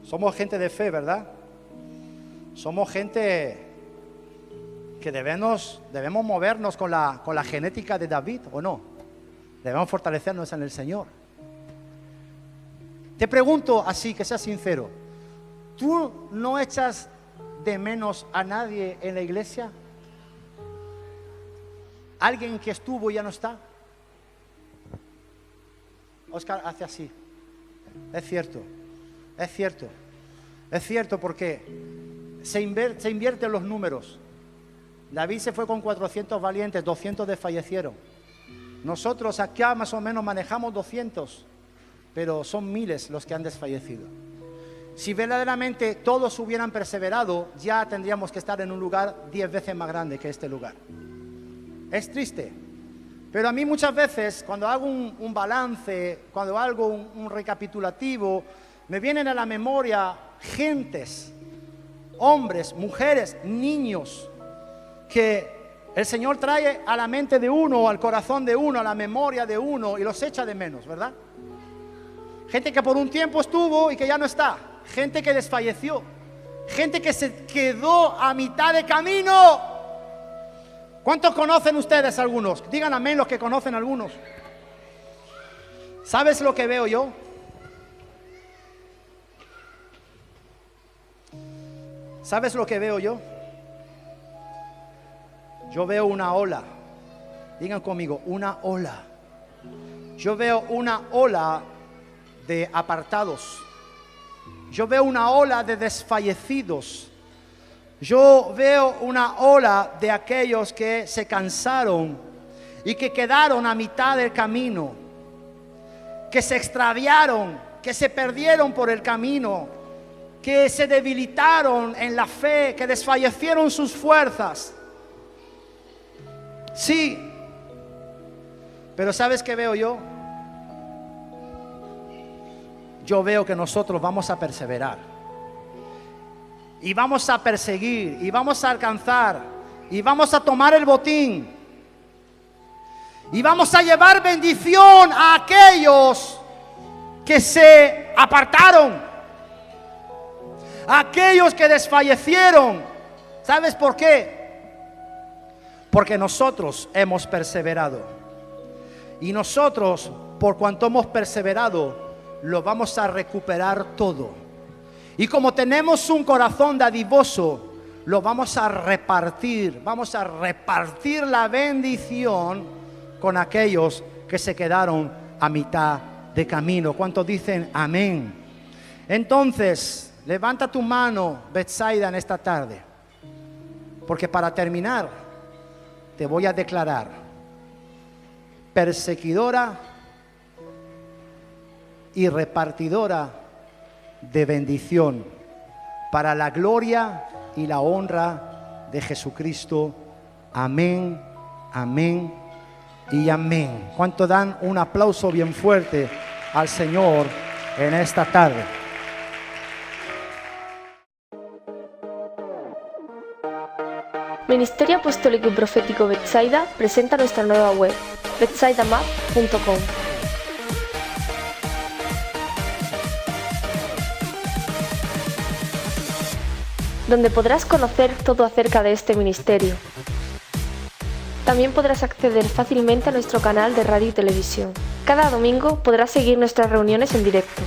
Somos gente de fe, ¿verdad? Somos gente que debemos movernos con la genética de David, ¿o no? Debemos fortalecernos en el Señor. Te pregunto así, que seas sincero: ¿tú no echas de menos a nadie en la iglesia? ¿Alguien que estuvo y ya no está? Oscar hace así. Es cierto porque se invierten los números. David se fue con 400 valientes, 200 desfallecieron. Nosotros acá más o menos manejamos 200, pero son miles los que han desfallecido. Si verdaderamente todos hubieran perseverado, ya tendríamos que estar en un lugar 10 veces más grande que este lugar. Es triste, pero a mí muchas veces cuando hago un balance, cuando hago un recapitulativo, me vienen a la memoria gentes, hombres, mujeres, niños, que el Señor trae a la mente de uno, al corazón de uno, a la memoria de uno y los echa de menos, ¿verdad? Gente que por un tiempo estuvo y que ya no está. Gente que desfalleció. Gente que se quedó a mitad de camino. ¿Cuántos conocen ustedes algunos? Digan amén los que conocen algunos. ¿Sabes lo que veo yo? ¿Sabes lo que veo yo? Yo veo una ola. Digan conmigo, una ola. Yo veo una ola de apartados. Yo veo una ola de desfallecidos. Yo veo una ola de aquellos que se cansaron y que quedaron a mitad del camino, que se extraviaron, que se perdieron por el camino, que se debilitaron en la fe, que desfallecieron sus fuerzas. Sí, pero ¿sabes qué veo yo? Yo veo que nosotros vamos a perseverar y vamos a perseguir y vamos a alcanzar y vamos a tomar el botín y vamos a llevar bendición a aquellos que se apartaron, a aquellos que desfallecieron. ¿Sabes por qué? Porque nosotros hemos perseverado. Y nosotros, por cuanto hemos perseverado, lo vamos a recuperar todo. Y como tenemos un corazón dadivoso, lo vamos a repartir. Vamos a repartir la bendición con aquellos que se quedaron a mitad de camino. ¿Cuántos dicen amén? Entonces, levanta tu mano, Betsaida, en esta tarde. Porque para terminar, te voy a declarar perseguidora y repartidora de bendición para la gloria y la honra de Jesucristo. Amén, amén y amén. ¿Cuánto dan un aplauso bien fuerte al Señor en esta tarde? Ministerio Apostólico y Profético Betsaida presenta nuestra nueva web, betsaidamap.com. donde podrás conocer todo acerca de este ministerio. También podrás acceder fácilmente a nuestro canal de radio y televisión. Cada domingo podrás seguir nuestras reuniones en directo.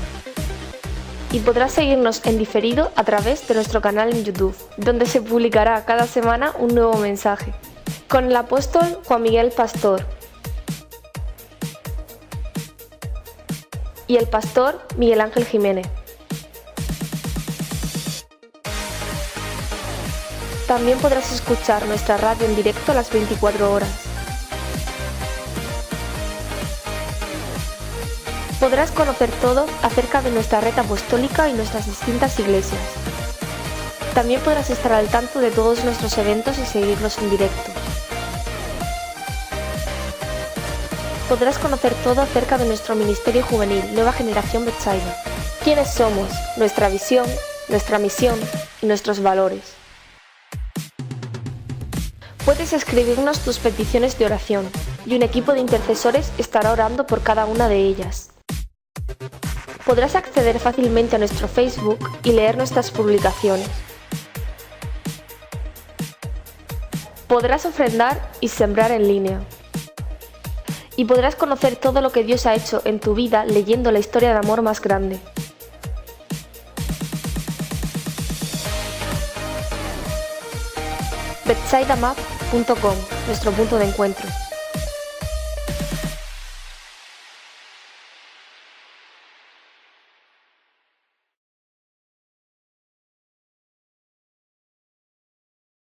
Y podrás seguirnos en diferido a través de nuestro canal en YouTube, donde se publicará cada semana un nuevo mensaje, con el apóstol Juan Miguel Pastor y el pastor Miguel Ángel Jiménez. También podrás escuchar nuestra radio en directo a las 24 horas. Podrás conocer todo acerca de nuestra red apostólica y nuestras distintas iglesias. También podrás estar al tanto de todos nuestros eventos y seguirnos en directo. Podrás conocer todo acerca de nuestro ministerio juvenil, Nueva Generación Betsaida. ¿Quiénes somos? Nuestra visión, nuestra misión y nuestros valores. Puedes escribirnos tus peticiones de oración y un equipo de intercesores estará orando por cada una de ellas. Podrás acceder fácilmente a nuestro Facebook y leer nuestras publicaciones. Podrás ofrendar y sembrar en línea. Y podrás conocer todo lo que Dios ha hecho en tu vida leyendo la historia de amor más grande. betsaidamap.com, nuestro punto de encuentro.